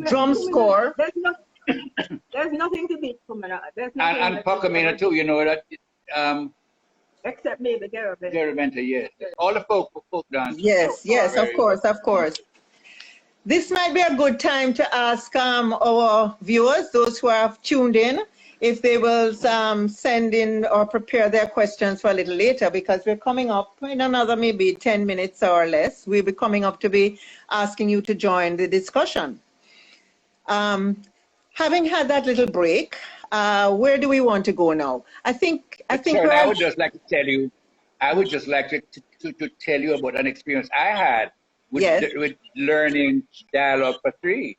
Speaker 1: Drum score.
Speaker 3: There's nothing to beat Kumina. There's nothing
Speaker 2: and Pocomina too, you know that.
Speaker 3: Except maybe Garabin.
Speaker 2: Garabenta, yes. All the folk dance.
Speaker 1: Yes, of course. This might be a good time to ask our viewers, those who have tuned in, if they will send in or prepare their questions for a little later, because we're coming up in another maybe 10 minutes or less. We'll be coming up to be asking you to join the discussion. Having had that little break, where do we want to go now? I think
Speaker 2: Sharon, I would just like to tell you, to tell you about an experience I had with learning dialogue for three,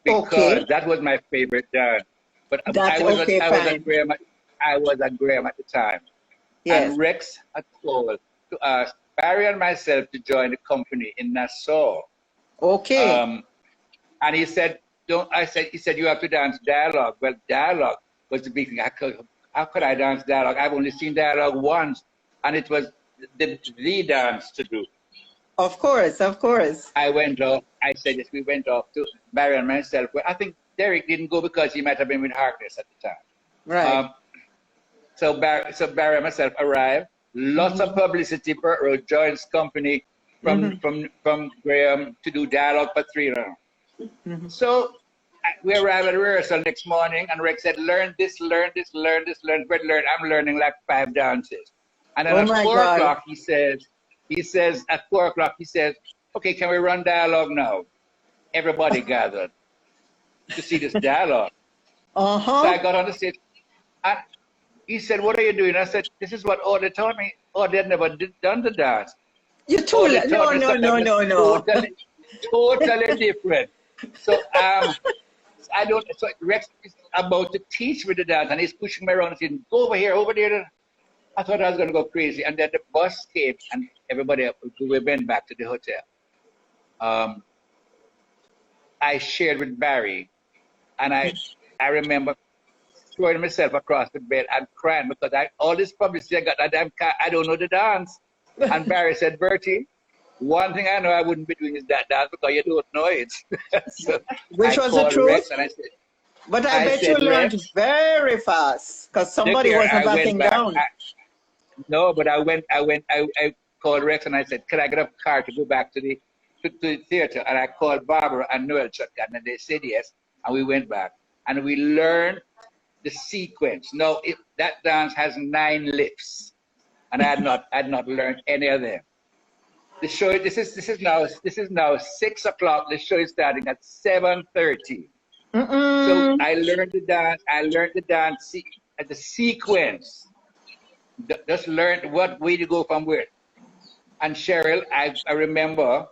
Speaker 2: because that was my favorite dance. But I was at Graham at the time. Yes. And Rex had called to ask Barry and myself to join the company in Nassau.
Speaker 1: Okay.
Speaker 2: And he said, he said, you have to dance dialogue. Well, dialogue was the big thing. How could I dance dialogue? I've only seen dialogue once, and it was the dance to do.
Speaker 1: Of course.
Speaker 2: I went off. I said, yes, we went off to Barry and myself. Well, I think Derek didn't go because he might have been with Harkness at the time.
Speaker 1: Right.
Speaker 2: So Barry and myself arrived. Lots of publicity. Bert Road joins company from Graham to do dialogue for three now. So we arrived at rehearsal next morning, and Rex said, learn this. But I'm learning like 5 dances. And then at 4 o'clock, he says, at 4 o'clock, he says, okay, can we run dialogue now? Everybody gathered to see this dialogue. So I got on the stage, and he said, what are you doing? I said, this is what they taught me. They'd never done the dance.
Speaker 1: You told it. No.
Speaker 2: Totally different. So so Rex is about to teach me the dance, and he's pushing me around and saying, go over here, over there. I thought I was going to go crazy. And then the bus came, and everybody, we went back to the hotel. I shared with Barry, and I remember throwing myself across the bed and crying because all this publicity I got, I don't know the dance. And Barry said, Bertie, one thing I know I wouldn't be doing is that dance because you don't know it. So
Speaker 1: which was the truth. And I said, but I bet you learned very fast because somebody wasn't backing down. I called Rex and I said, can I get a car to go back to the theater? And I called Barbara and Noel Chutkan, and they said yes. And we went back and we learned the sequence. Now, that dance has 9 lifts, and I had not learned any of them. The show, this is now 6 o'clock. The show is starting at 7:30. So I learned the dance. The sequence. Just learned what way to go from where. And Cheryl, I remember,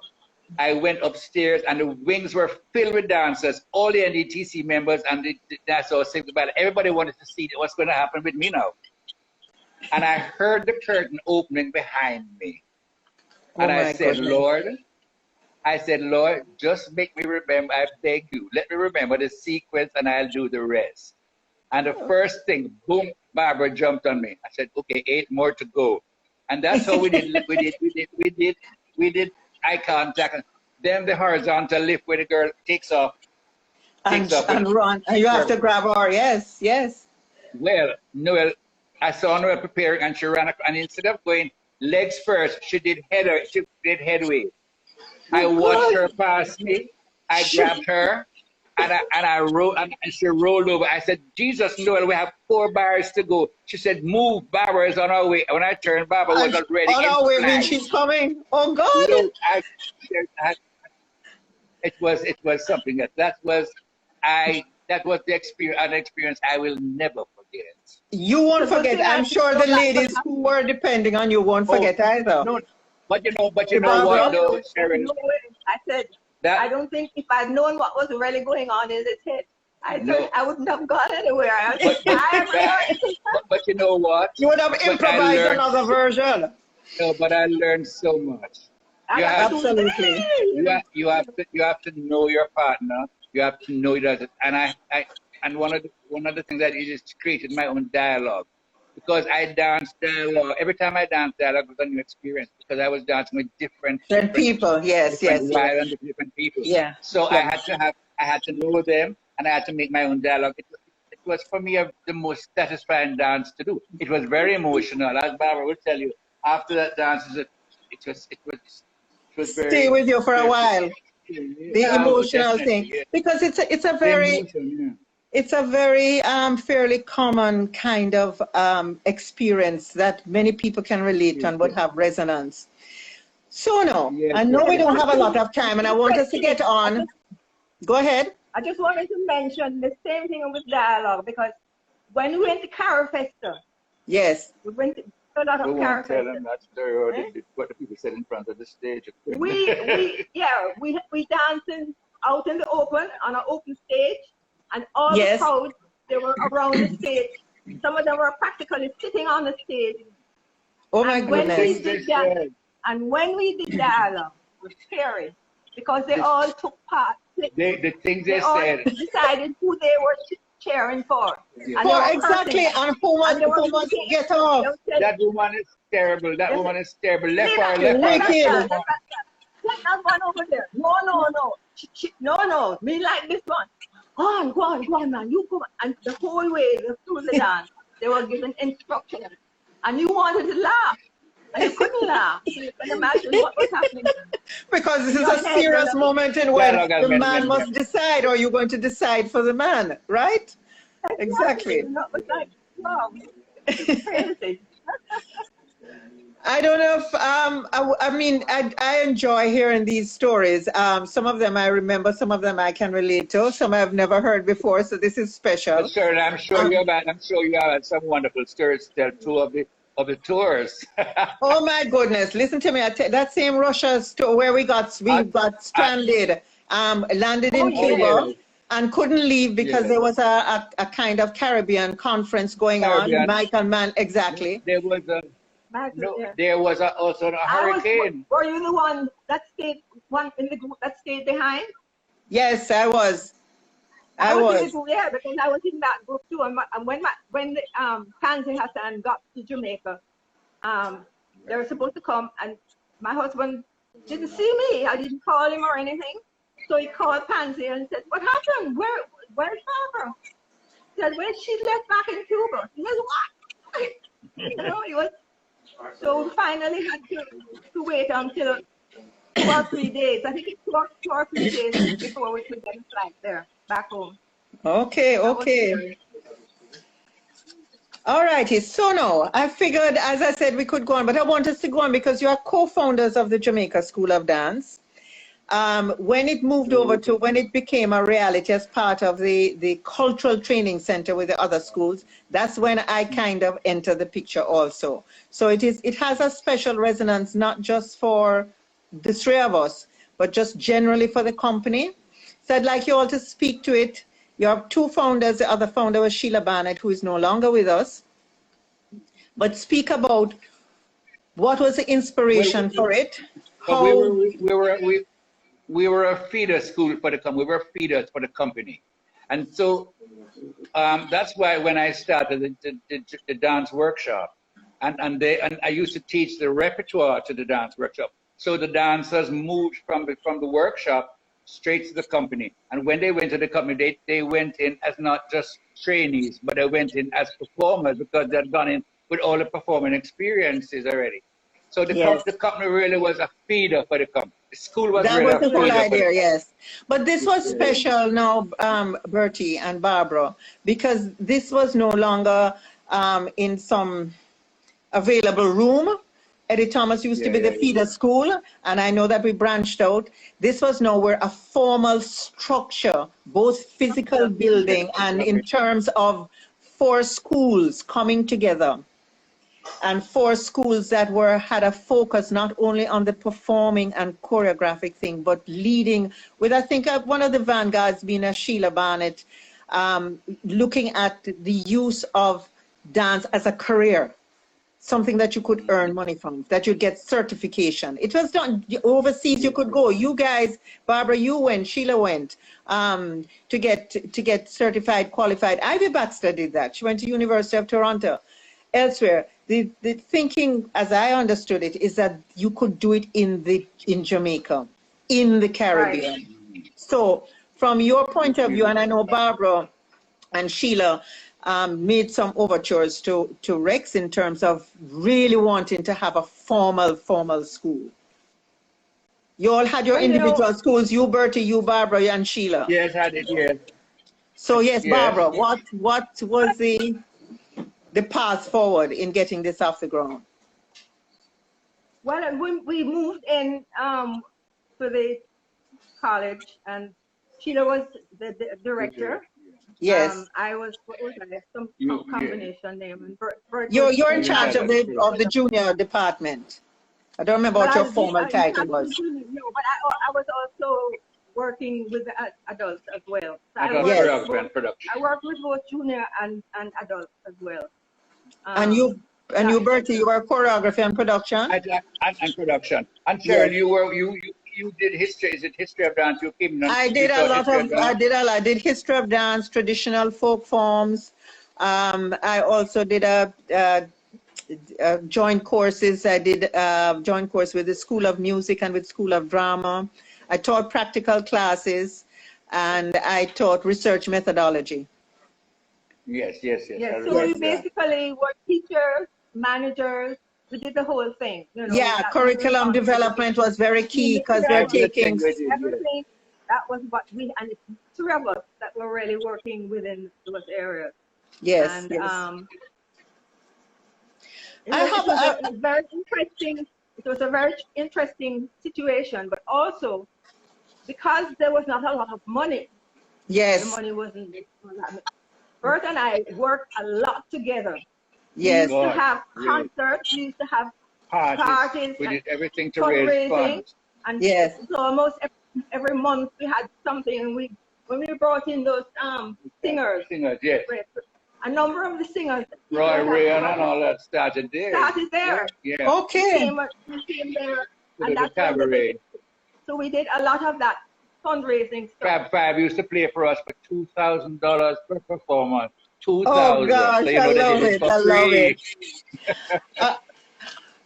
Speaker 1: I went upstairs and the wings were filled with dancers, all the NDTC members and the Nassau Safety Battle. Everybody wanted to see what's going to happen with me now. And I heard the curtain opening behind me. And I said, Lord, just make me remember, I beg you, let me remember the sequence and I'll do the rest. And the first thing, boom, Barbara jumped on me. I said, okay, 8 more to go. And that's how we did eye contact. Then the horizontal lift where the girl takes off. And run. And you have to grab her, yes.
Speaker 2: Well, Noel, I saw Noel preparing and she ran, and instead of going legs first, she did headway. I watched her pass me. I grabbed her and I rolled, and she rolled over. I said, Jesus, Noel, we have 4 bars to go. She said, move, Barbara is on our way. When I turned, Barbara was already
Speaker 1: on our way when she's coming. Oh God.
Speaker 2: No, it was something that was the experience I will never forget.
Speaker 1: You won't forget. I'm sure the ladies who were depending on you won't forget either.
Speaker 2: But you know what
Speaker 1: Barbara?
Speaker 2: though, Sharon?
Speaker 3: No way. I said,
Speaker 2: That
Speaker 3: I don't think if I'd known what was really going on in his head,
Speaker 2: no,
Speaker 3: I wouldn't have gone anywhere. I was
Speaker 2: but
Speaker 3: just, I am
Speaker 2: that,
Speaker 3: learning.
Speaker 2: but you know what?
Speaker 1: You would have
Speaker 2: But I
Speaker 1: improvised
Speaker 2: learned
Speaker 1: another version.
Speaker 2: no, but I learned so much.
Speaker 3: I
Speaker 2: You
Speaker 3: got
Speaker 2: have
Speaker 3: to
Speaker 1: Absolutely.
Speaker 2: you have to know your partner. You have to know that. And and one of the things that is created my own dialogue because I dance dialogue. Every time I dance dialogue was a new experience because I was dancing with
Speaker 1: Then people, yes,
Speaker 2: different
Speaker 1: yes, yes.
Speaker 2: style and different people.
Speaker 1: Yeah,
Speaker 2: So
Speaker 1: yeah.
Speaker 2: I had to know them and I had to make my own dialogue. It was for me the most satisfying dance to do. It was very emotional, as Barbara will tell you. After that dance, it was
Speaker 1: Stay with you for a
Speaker 2: very
Speaker 1: while. The
Speaker 3: Yeah.
Speaker 1: emotional
Speaker 2: definitely,
Speaker 1: thing,
Speaker 2: yeah.
Speaker 1: because it's a
Speaker 2: The
Speaker 1: very
Speaker 2: emotion,
Speaker 1: fairly common kind of experience that many people can relate
Speaker 2: yeah.
Speaker 1: and would have resonance. So no,
Speaker 2: Yes,
Speaker 1: I know
Speaker 2: yes,
Speaker 1: we
Speaker 2: yes,
Speaker 1: don't
Speaker 2: yes,
Speaker 1: have a
Speaker 2: yes.
Speaker 1: lot of time, and I want us to get on. Go ahead.
Speaker 3: I just wanted to mention the same thing with dialogue because when we went to Carafesta,
Speaker 1: Yes.
Speaker 3: we went to a lot
Speaker 2: We
Speaker 3: of
Speaker 2: won't tell
Speaker 3: Carafesta.
Speaker 2: them that story or
Speaker 3: Eh?
Speaker 2: what the people said in front of the stage.
Speaker 3: We dancing out in the open on an open stage, and all the
Speaker 1: Yes.
Speaker 3: crowds they were around the stage. Some of them were practically sitting on the stage.
Speaker 1: Oh my
Speaker 3: And when
Speaker 2: The
Speaker 3: we
Speaker 1: goodness.
Speaker 2: things they
Speaker 3: did that,
Speaker 2: said.
Speaker 3: and when we did dialogue, it was scary because they
Speaker 2: The,
Speaker 3: all took part.
Speaker 2: the things
Speaker 3: They
Speaker 2: they
Speaker 3: all
Speaker 2: said.
Speaker 3: decided who they were cheering for,
Speaker 2: Yeah.
Speaker 3: and they
Speaker 1: For
Speaker 3: were cursing,
Speaker 1: exactly, and
Speaker 3: and they were
Speaker 1: who must
Speaker 3: saying,
Speaker 1: get
Speaker 3: they
Speaker 1: off?
Speaker 3: were saying,
Speaker 2: That woman is terrible. That
Speaker 3: they said,
Speaker 2: woman is terrible.
Speaker 3: leave that,
Speaker 2: Left her, that
Speaker 1: Wicked.
Speaker 2: woman.
Speaker 3: let that one over there. No, no, no. No. Me like this one. Go on, man. You go on. And the whole way through the dance, they were giving instructions. And you wanted to laugh. And you couldn't laugh. So you can imagine what was happening
Speaker 1: Because this
Speaker 3: in
Speaker 1: is
Speaker 3: your
Speaker 1: a
Speaker 3: head.
Speaker 1: serious moment in when
Speaker 2: Dialogue has
Speaker 1: the
Speaker 2: many,
Speaker 1: man
Speaker 2: many
Speaker 1: must
Speaker 2: levels.
Speaker 1: decide, or you're going to decide for the man, right?
Speaker 3: Exactly.
Speaker 1: Exactly.
Speaker 3: You know, it was like, wow, it's crazy.
Speaker 1: I don't know if I mean I enjoy hearing these stories. Some of them I remember, some of them I can relate to, some I've never heard before. So this is
Speaker 2: But
Speaker 1: special.
Speaker 2: Shirley,
Speaker 1: Um,
Speaker 2: I'm sure you have some wonderful stories to tell too of the tours.
Speaker 1: oh my goodness! Listen to me. That same Russia store where we
Speaker 2: I,
Speaker 1: got
Speaker 2: I,
Speaker 1: stranded, landed
Speaker 3: Oh,
Speaker 1: in
Speaker 2: oh
Speaker 3: yeah.
Speaker 1: Cuba
Speaker 2: yes,
Speaker 1: and couldn't leave because
Speaker 2: yes.
Speaker 1: there was a kind of Caribbean conference going on.
Speaker 2: Caribbean.
Speaker 1: Mike and Man, exactly.
Speaker 2: There was a
Speaker 3: Imagine,
Speaker 2: no.
Speaker 3: yeah.
Speaker 2: There was also a hurricane.
Speaker 3: Were you the one that stayed, one in the group that stayed behind?
Speaker 1: Yes, I was.
Speaker 3: I
Speaker 1: I
Speaker 3: was in the
Speaker 1: was.
Speaker 3: group, yeah, because I was in that group too. And when the Pansy Hassan got to Jamaica, they were supposed to come, and my husband didn't see me. I didn't call him or anything. So he called Pansy and said, "What happened? Where's Barbara?" He said, "Well, she left back in Cuba." He said, "What?" You know, he was. So we finally had to wait until 2 or 3 days. I think it's 2 or 3 days before we could get a flight there back home.
Speaker 1: Okay,
Speaker 3: That was
Speaker 1: okay.
Speaker 3: scary.
Speaker 1: All righty. So now, I figured, as I said, we could go on, but I want us to go on because you are co-founders of the Jamaica School of Dance. When it became a reality as part of the cultural training center with the other schools, that's when I kind of entered the picture also. So it has a special resonance, not just for the three of us, but just generally for the company. So I'd like you all to speak to it. You have two founders. The other founder was Sheila Barnett, who is no longer with us. But speak about what was the inspiration for it,
Speaker 2: But
Speaker 1: how.
Speaker 2: we were a feeder school for the company. We were feeders for the company, and so that's why when I started the dance workshop, and I used to teach the repertoire to the dance workshop. So the dancers moved from the workshop straight to the company, and when they went to the company, they went in as not just trainees, but they went in as performers because they'd gone in with all the performing experiences already. So
Speaker 1: Yes.
Speaker 2: the company really was a feeder for the company. The school was
Speaker 1: That
Speaker 2: really
Speaker 1: was
Speaker 2: a
Speaker 1: the whole
Speaker 2: feeder for the
Speaker 1: idea, yes. But this was
Speaker 2: company.
Speaker 1: special now, Bertie and Barbara, because this was no longer in some available room. Eddie Thomas used to be the
Speaker 2: Yeah.
Speaker 1: feeder school, and I know that we branched out. This was nowhere a formal structure, both physical building and in terms of four schools coming together. and 4 schools that had a focus not only on the performing and choreographic thing, but leading with, I think, one of the vanguards being a Sheila Barnett, looking at the use of dance as a career, something that you could earn money from, that you get certification. It was done overseas. You could go. You guys, Barbara, you went. Sheila went to get certified, qualified. Ivy Baxter did that. She went to University of Toronto. Elsewhere, the thinking, as I understood it, is that you could do it in Jamaica, in the Caribbean. Right. So, from your point of view, and I know Barbara and Sheila made some overtures to Rex in terms of really wanting to have a formal school. You all had your individual schools, you Bertie, you Barbara, and Sheila.
Speaker 2: Yes, I did, yes.
Speaker 1: So yes, Barbara, what was the path forward in getting this off the ground?
Speaker 3: Well, when we moved in to the college, and Sheila was the director.
Speaker 1: Yes.
Speaker 3: I was, what was I? Some combination name. And Bert
Speaker 1: you're in charge of the junior department. I don't remember what your formal title was.
Speaker 3: No, but I was also working with the adults as well. So I worked with both junior and adults as well.
Speaker 1: And you, Bertie, you were choreography and production?
Speaker 2: And production. And Cheryl, you did history. Is it history of dance? You came.
Speaker 1: I did I did history of dance, traditional folk forms. I also did joint courses. I did joint course with the School of Music and with School of Drama. I taught practical classes, and I taught research methodology.
Speaker 2: Yes.
Speaker 3: So we basically were teachers, managers. We did the whole thing.
Speaker 1: Curriculum development was very key because we're taking
Speaker 3: everything. That was what and it's 3 of us that were really working within those areas.
Speaker 1: Yes.
Speaker 3: And it was a very interesting situation, but also because there was not a lot of money.
Speaker 1: Yes.
Speaker 3: The money wasn't. Bert and I worked a lot together.
Speaker 1: Yes.
Speaker 3: We used to have concerts. We used to have parties.
Speaker 2: We did everything to raise funds.
Speaker 3: And so almost every month we had something. And when we brought in those singers.
Speaker 2: Yes.
Speaker 3: A number of the singers.
Speaker 2: Roy Ryan and all that started there.
Speaker 3: Yeah.
Speaker 1: Okay.
Speaker 3: We came there.
Speaker 2: And that's cabaret.
Speaker 3: So we did a lot of that fundraising stuff.
Speaker 2: Fab Five used to play for us for $2,000 per performance. 2,000.
Speaker 1: Oh gosh, I love it. I love it.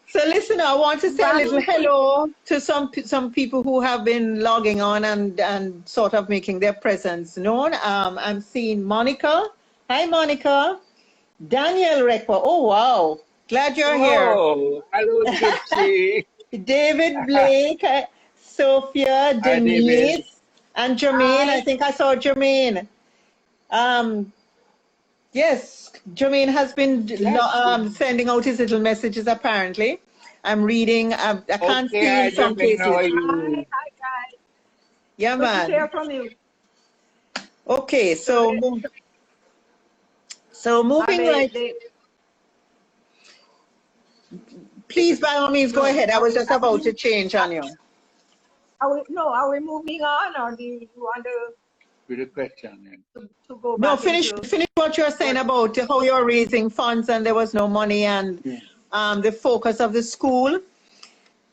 Speaker 1: So listen, I want to say a little hello to some people who have been logging on and sort of making their presence known. I'm seeing Monica. Hi, Monica. Daniel Requa. Oh, wow. Glad you're here.
Speaker 2: Oh, hello, Gypsy.
Speaker 1: David Blake, Sophia, Denise, and Jermaine. I think I saw Jermaine. Yes, Jermaine has been sending out his little messages, apparently. I'm reading. I can't see in some cases.
Speaker 3: Hi, guys.
Speaker 1: Yeah, man.
Speaker 3: Good to hear from you.
Speaker 1: Okay, so moving right. Please, by all means, go ahead. I was just about to change on you.
Speaker 3: Are we moving on, or do you want to?
Speaker 2: With a question.
Speaker 3: To go back.
Speaker 1: No, finish what you're saying about how you're raising funds and there was no money and the focus of the school.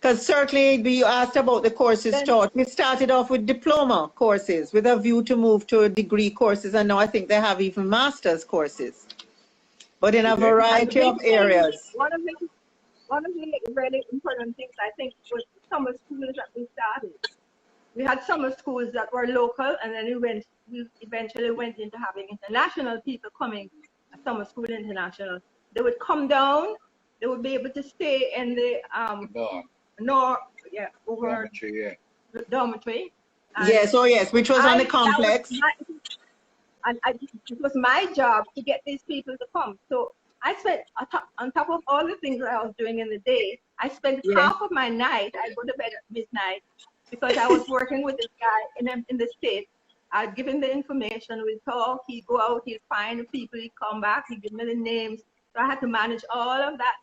Speaker 1: Because certainly you asked about the courses taught. We started off with diploma courses with a view to move to degree courses, and now I think they have even master's courses, but in a variety of areas.
Speaker 3: One of the really important things, I think, was summer schools that we started. We had summer schools that were local, and then we eventually went into having international people coming at Summer School International. They would come down, they would be able to stay in the dormitory.
Speaker 1: Yes, which was on the complex.
Speaker 3: It was my job to get these people to come. So I spent, on top of all the things that I was doing in the day, I spent half of my night, I go to bed at midnight, because I was working with this guy in the States. I'd give him the information, we'd talk, he'd go out, he'd find the people, he'd come back, he'd give me the names. So I had to manage all of that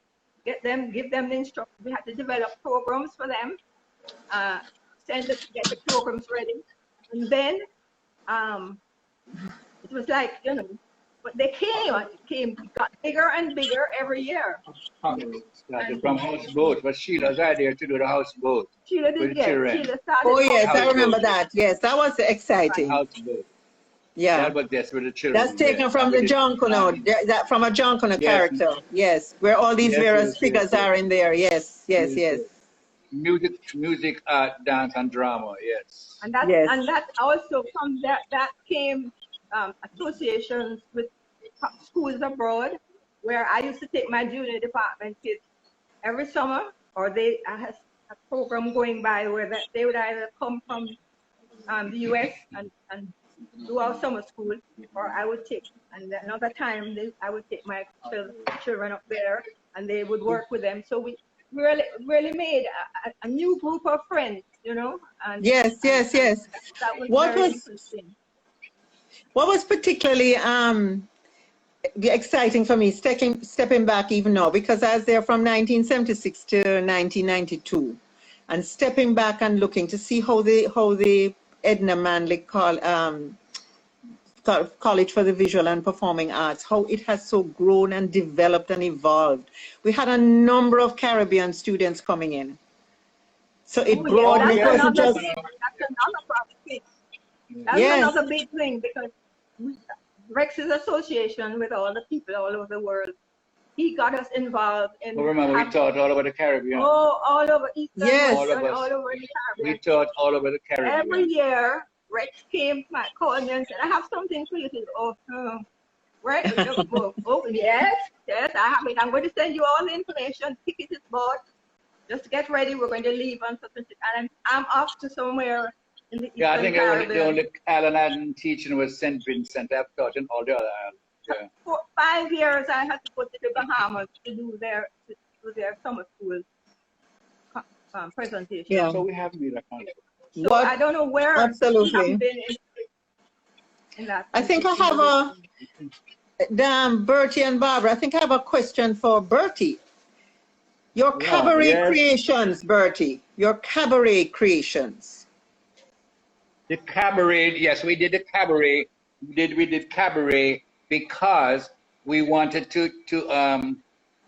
Speaker 3: give them the instruction. We had to develop programs for them, get the programs ready, and then it was like, but they got bigger and bigger every year.
Speaker 2: Started from houseboat, but Sheila's idea to do the houseboat.
Speaker 3: Sheila did, yes. Sheila started.
Speaker 1: Oh yes, I remember that. Yes, that was exciting.
Speaker 2: Houseboat.
Speaker 1: Yeah.
Speaker 2: That was that's with the children.
Speaker 1: That's taken from the Junkono, that from a Junkono character. Yes, where all these various figures are in there. Yes.
Speaker 2: Music, art, dance, and drama. Yes.
Speaker 3: And that also from that came associations with schools abroad, where I used to take my junior department kids every summer, or I had a program going by where they would either come from the US and do our summer school, or I would take, and another time I would take my children up there and they would work with them. So we really made a new group of friends, And,
Speaker 1: yes.
Speaker 3: That was very interesting.
Speaker 1: What was particularly exciting for me, stepping back even now, because I was there from 1976 to 1992, and stepping back and looking to see how the Edna Manley College for the Visual and Performing Arts, how it has so grown and developed and evolved. We had a number of Caribbean students coming in. So it broadened.
Speaker 3: That's another thing. That's another big thing, because Rex's association with all the people all over the world, he got us involved in.
Speaker 2: Remember, we taught all over the Caribbean.
Speaker 3: Oh, all over Eastern,
Speaker 1: yes,
Speaker 3: Western, all over the Caribbean.
Speaker 2: We taught all over the Caribbean.
Speaker 3: Every year, Rex called me and said, "I have something for you to do." Right? Oh, yes, I have it. I'm going to send you all the information. Ticket is bought. Just get ready. We're going to leave on such and such. And I'm off to somewhere in the Eastern
Speaker 2: I think
Speaker 3: Caribbean.
Speaker 2: the only island I didn't teach in was St. Vincent. I've taught in all the other islands. Yeah.
Speaker 3: For 5 years, I had to go to the Bahamas to do their summer school presentation.
Speaker 1: Yeah.
Speaker 2: So we have made a contact.
Speaker 3: So I don't know where.
Speaker 1: Absolutely.
Speaker 3: Been in that.
Speaker 1: I think I have Bertie and Barbara. I think I have a question for Bertie. Your cabaret creations, Bertie. Your cabaret creations.
Speaker 2: The cabaret, yes, we did the cabaret. We did cabaret because we wanted to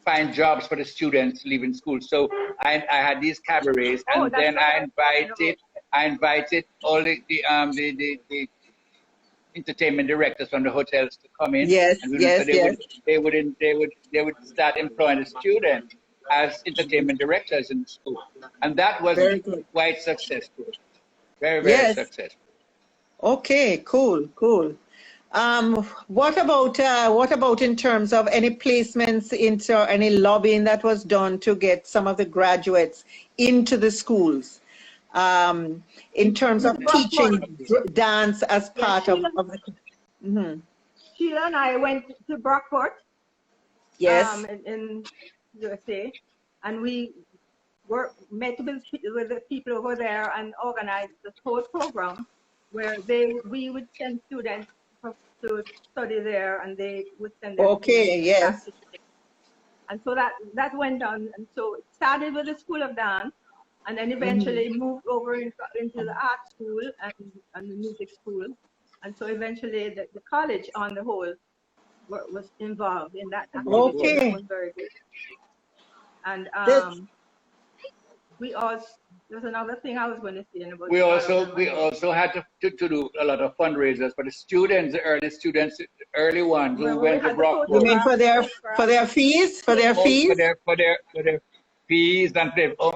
Speaker 2: find jobs for the students leaving school. So I had these cabarets, and then I invited all the entertainment directors from the hotels to come in.
Speaker 1: Yes,
Speaker 2: and They would start employing the students as entertainment directors in the school, and that was quite successful. Very successful.
Speaker 1: Okay, cool. What about in terms of any placements into any lobbying that was done to get some of the graduates into the schools? In terms of teaching dance as part of the. Mm-hmm.
Speaker 3: Sheila and I went to Brockport.
Speaker 1: Yes.
Speaker 3: In USA, and we met with the people over there and organized this whole program where we would send students to study there, and they would send them.
Speaker 1: Okay. Yes.
Speaker 3: And so that went on, and so it started with the School of Dance, and then eventually moved over into the art school and the music school, and so eventually the college on the whole was involved in that activity.
Speaker 1: Okay.
Speaker 3: It was very good. And there's another thing I was going to say about.
Speaker 2: We also had to do a lot of fundraisers for the students, the early ones who went to Brockport.
Speaker 1: You mean for their fees? For their fees?
Speaker 2: For their fees and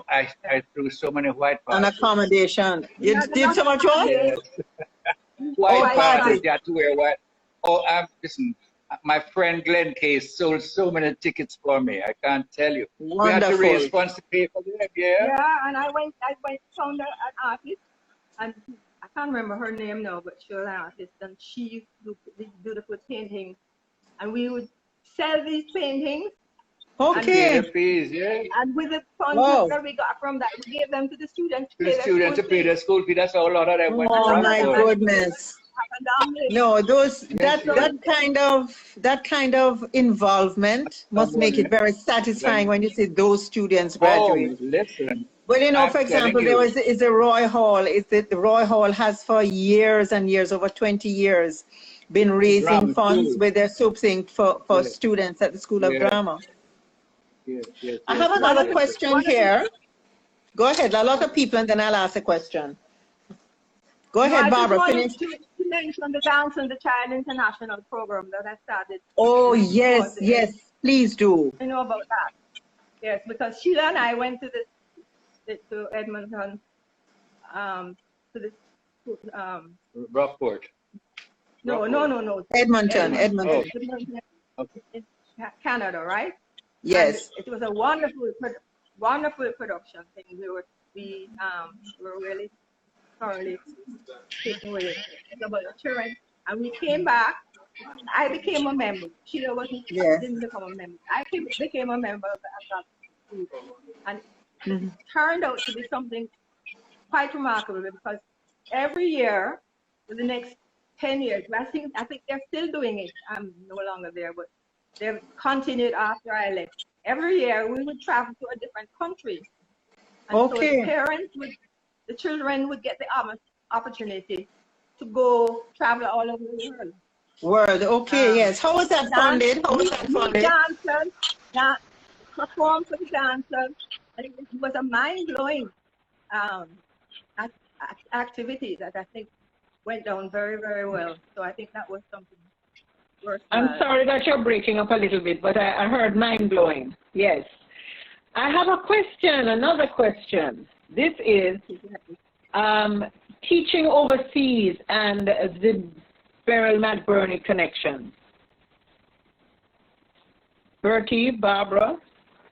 Speaker 2: I threw so many white parties.
Speaker 1: And accommodation. You did so much work?
Speaker 2: Yes. White parties, you had to wear white. Listen. My friend Glenn Case sold so many tickets for me. I can't tell you.
Speaker 1: Wonderful.
Speaker 2: We had to raise funds to pay for them.
Speaker 3: Yeah, and I found an artist, and I can't remember her name now, but she was an artist, and she used to do these beautiful paintings, and we would sell these paintings.
Speaker 1: Okay.
Speaker 2: And fees,
Speaker 3: and with the funds that we got from that, we gave them to the students.
Speaker 2: To pay their school fee. That's how a lot of them went.
Speaker 1: Oh my goodness. No, those
Speaker 2: Yes,
Speaker 1: that kind of involvement must make it very satisfying when you see those students
Speaker 2: Oh,
Speaker 1: graduate.
Speaker 2: listen,
Speaker 1: Well, you know,
Speaker 2: I'm
Speaker 1: for
Speaker 2: telling
Speaker 1: example,
Speaker 2: you,
Speaker 1: is the Roy Hall. The Roy Hall has for years and years, over 20 years, been raising
Speaker 2: drama
Speaker 1: funds
Speaker 2: too.
Speaker 1: with their soup sing for
Speaker 2: Yes,
Speaker 1: students at the School of
Speaker 2: yes,
Speaker 1: Drama.
Speaker 2: yes, yes,
Speaker 1: I
Speaker 2: yes,
Speaker 1: have
Speaker 2: yes,
Speaker 3: One
Speaker 1: another
Speaker 3: of the,
Speaker 2: yes, yes.
Speaker 1: question
Speaker 3: one of the,
Speaker 1: here. Go ahead. A lot of people, and then I'll ask a question. Go
Speaker 3: no,
Speaker 1: ahead,
Speaker 3: I just
Speaker 1: Barbara.
Speaker 3: wanted
Speaker 1: Finish.
Speaker 3: to mention the Dance and the Child International program that I started
Speaker 1: Oh,
Speaker 3: towards
Speaker 1: yes,
Speaker 3: the end.
Speaker 1: yes. Please do.
Speaker 3: You know about that? Yes, because Sheila and I went to to Edmonton, to the,
Speaker 2: Rockport, Rockport,
Speaker 3: no,
Speaker 1: Edmonton,
Speaker 2: Edmund. Oh,
Speaker 1: Edmonton.
Speaker 3: Edmonton
Speaker 2: okay.
Speaker 3: in Canada, right? And
Speaker 1: Yes.
Speaker 3: it was a wonderful production thing. We were really thoroughly taken with it. It's about the children, and we came back. I became a member. Sheila
Speaker 1: Yes.
Speaker 3: didn't become a member. Became a member of that group, and it
Speaker 1: Mhm.
Speaker 3: turned out to be something quite remarkable because every year for the next 10 years, I think they're still doing it. I'm no longer there, but they've continued after I left. Every year we would travel to a different country, and so
Speaker 1: Okay.
Speaker 3: the children would get the opportunity to go travel all over the world.
Speaker 1: Word. Okay. Yes. How was that
Speaker 3: Dance,
Speaker 1: funded? How was that
Speaker 3: meet
Speaker 1: funded?
Speaker 3: dancers, dance, perform for the dancers. And it was a mind-blowing um, activity that I think went down very, very well. So I think that was something
Speaker 4: I'm
Speaker 3: worthwhile.
Speaker 4: sorry that you're breaking up a little bit, but I heard mind-blowing. Yes. I have a question, another question. This is teaching overseas and the Beryl McBurney connection. Bertie, Barbara?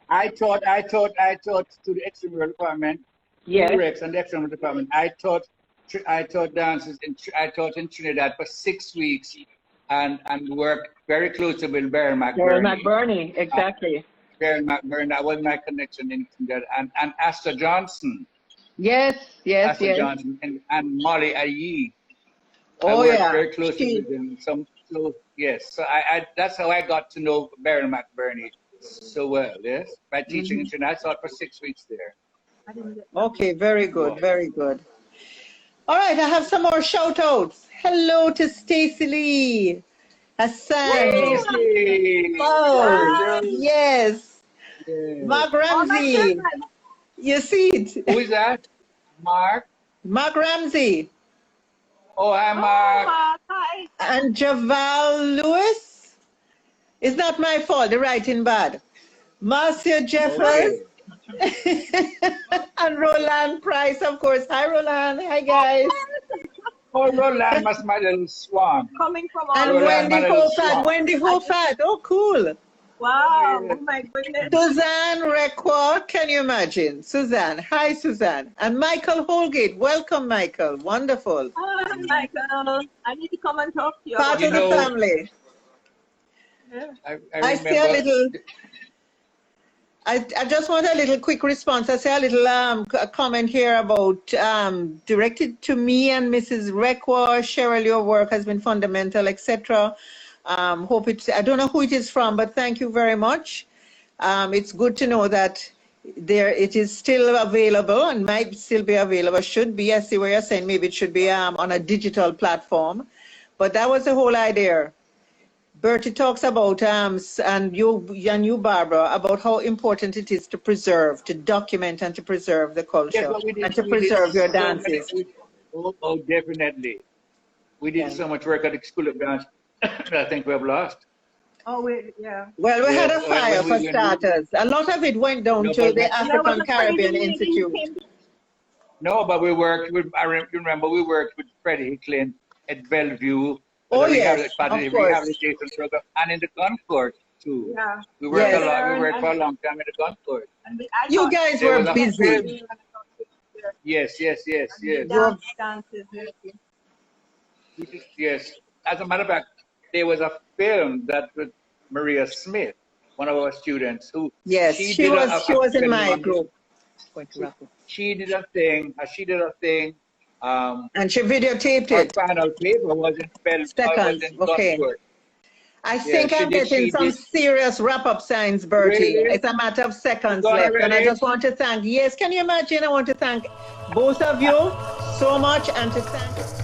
Speaker 2: I taught to the extramural department,
Speaker 4: Yes.
Speaker 2: Rex and the extramural department. I taught dances I taught in Trinidad for 6 weeks and worked very closely with Beryl
Speaker 4: Beryl
Speaker 2: McBurney.
Speaker 4: McBurney, exactly.
Speaker 2: Beryl McBurney, that was my connection in Trinidad. And Asta Johnson,
Speaker 1: Yes. Yes.
Speaker 2: Asta
Speaker 1: Yes.
Speaker 2: Johnson and Molly Ayi. I
Speaker 1: Oh
Speaker 2: worked
Speaker 1: yeah.
Speaker 2: very closely with them. Yes. So I that's how I got to know Beryl McBurney so well, yes. By teaching in Trinidad, I taught for 6 weeks there.
Speaker 3: I didn't get
Speaker 1: Okay. Very good. Very good. All right. I have some more shout outs. Hello to Stacy Lee, Hassan.
Speaker 2: Stacy!
Speaker 1: Oh, yes.
Speaker 2: Yes.
Speaker 1: Mark
Speaker 3: all my
Speaker 1: Ramsey.
Speaker 3: children.
Speaker 1: You see it.
Speaker 2: Who is that? Mark?
Speaker 1: Mark Ramsey
Speaker 2: Oh, hi, Mark.
Speaker 3: Hi.
Speaker 1: and Javal Lewis. It's not my fault. The writing bad. Marcia Jeffers
Speaker 2: Okay.
Speaker 1: and Roland Price, of course. Hi, Roland. Hi, guys.
Speaker 2: Oh, Roland must my little swan.
Speaker 3: Coming from all
Speaker 1: And
Speaker 2: Roland,
Speaker 1: Wendy
Speaker 2: my little
Speaker 1: Hofat.
Speaker 2: swan.
Speaker 1: Wendy Hofat. Oh, cool.
Speaker 3: Wow, oh my goodness.
Speaker 1: Suzanne Requa. Can you imagine? Suzanne. Hi, Suzanne. And Michael Holgate. Welcome, Michael. Wonderful.
Speaker 3: Hi, Michael. I need to come and talk to you.
Speaker 1: Part of the family.
Speaker 3: Yeah.
Speaker 1: I say a little. I just want a little quick response. I say a little a comment here about directed to me and Mrs. Requa. Cheryl, your work has been fundamental, etc. Hope it's. I don't know who it is from, but thank you very much. It's good to know that it is still available and might still be available. Should be. I see what you're saying. Maybe it should be on a digital platform, but that was the whole idea. Bertie talks about, and you, Barbara, about how important it is to preserve, to document and to preserve the culture, and to preserve your dances.
Speaker 2: Oh, definitely. We did so much work at the School of Dance that I think we have lost.
Speaker 3: Oh, yeah.
Speaker 1: Well, we had a
Speaker 2: Yes,
Speaker 1: fire for starters. A lot of it went down to the African Caribbean Institute.
Speaker 2: No, but we worked with, remember we worked with Freddie Hicklin at Bellevue.
Speaker 1: Oh, yes, of course.
Speaker 2: Rehabilitation program, and in the Concord too.
Speaker 3: Yeah.
Speaker 2: We worked
Speaker 1: Yes.
Speaker 2: a lot. We worked for a long time in the Concord.
Speaker 1: You guys were busy.
Speaker 2: Yes.
Speaker 3: Dances.
Speaker 2: Yes. As a matter of fact, there was a film that with Maria Smith, one of our students, who
Speaker 1: Yes, she was in my group.
Speaker 2: She did a thing.
Speaker 1: And she videotaped
Speaker 2: her
Speaker 1: it.
Speaker 2: final paper wasn't filmed,
Speaker 1: Seconds,
Speaker 2: wasn't done
Speaker 1: okay.
Speaker 2: for it.
Speaker 1: I
Speaker 2: Yeah,
Speaker 1: think I'm getting some serious wrap-up signs, Bertie.
Speaker 2: Really?
Speaker 1: It's a matter of seconds
Speaker 2: Done
Speaker 1: left. And I
Speaker 2: already?
Speaker 1: just want to thank, yes, can you imagine? I want to thank both of you so much and to thank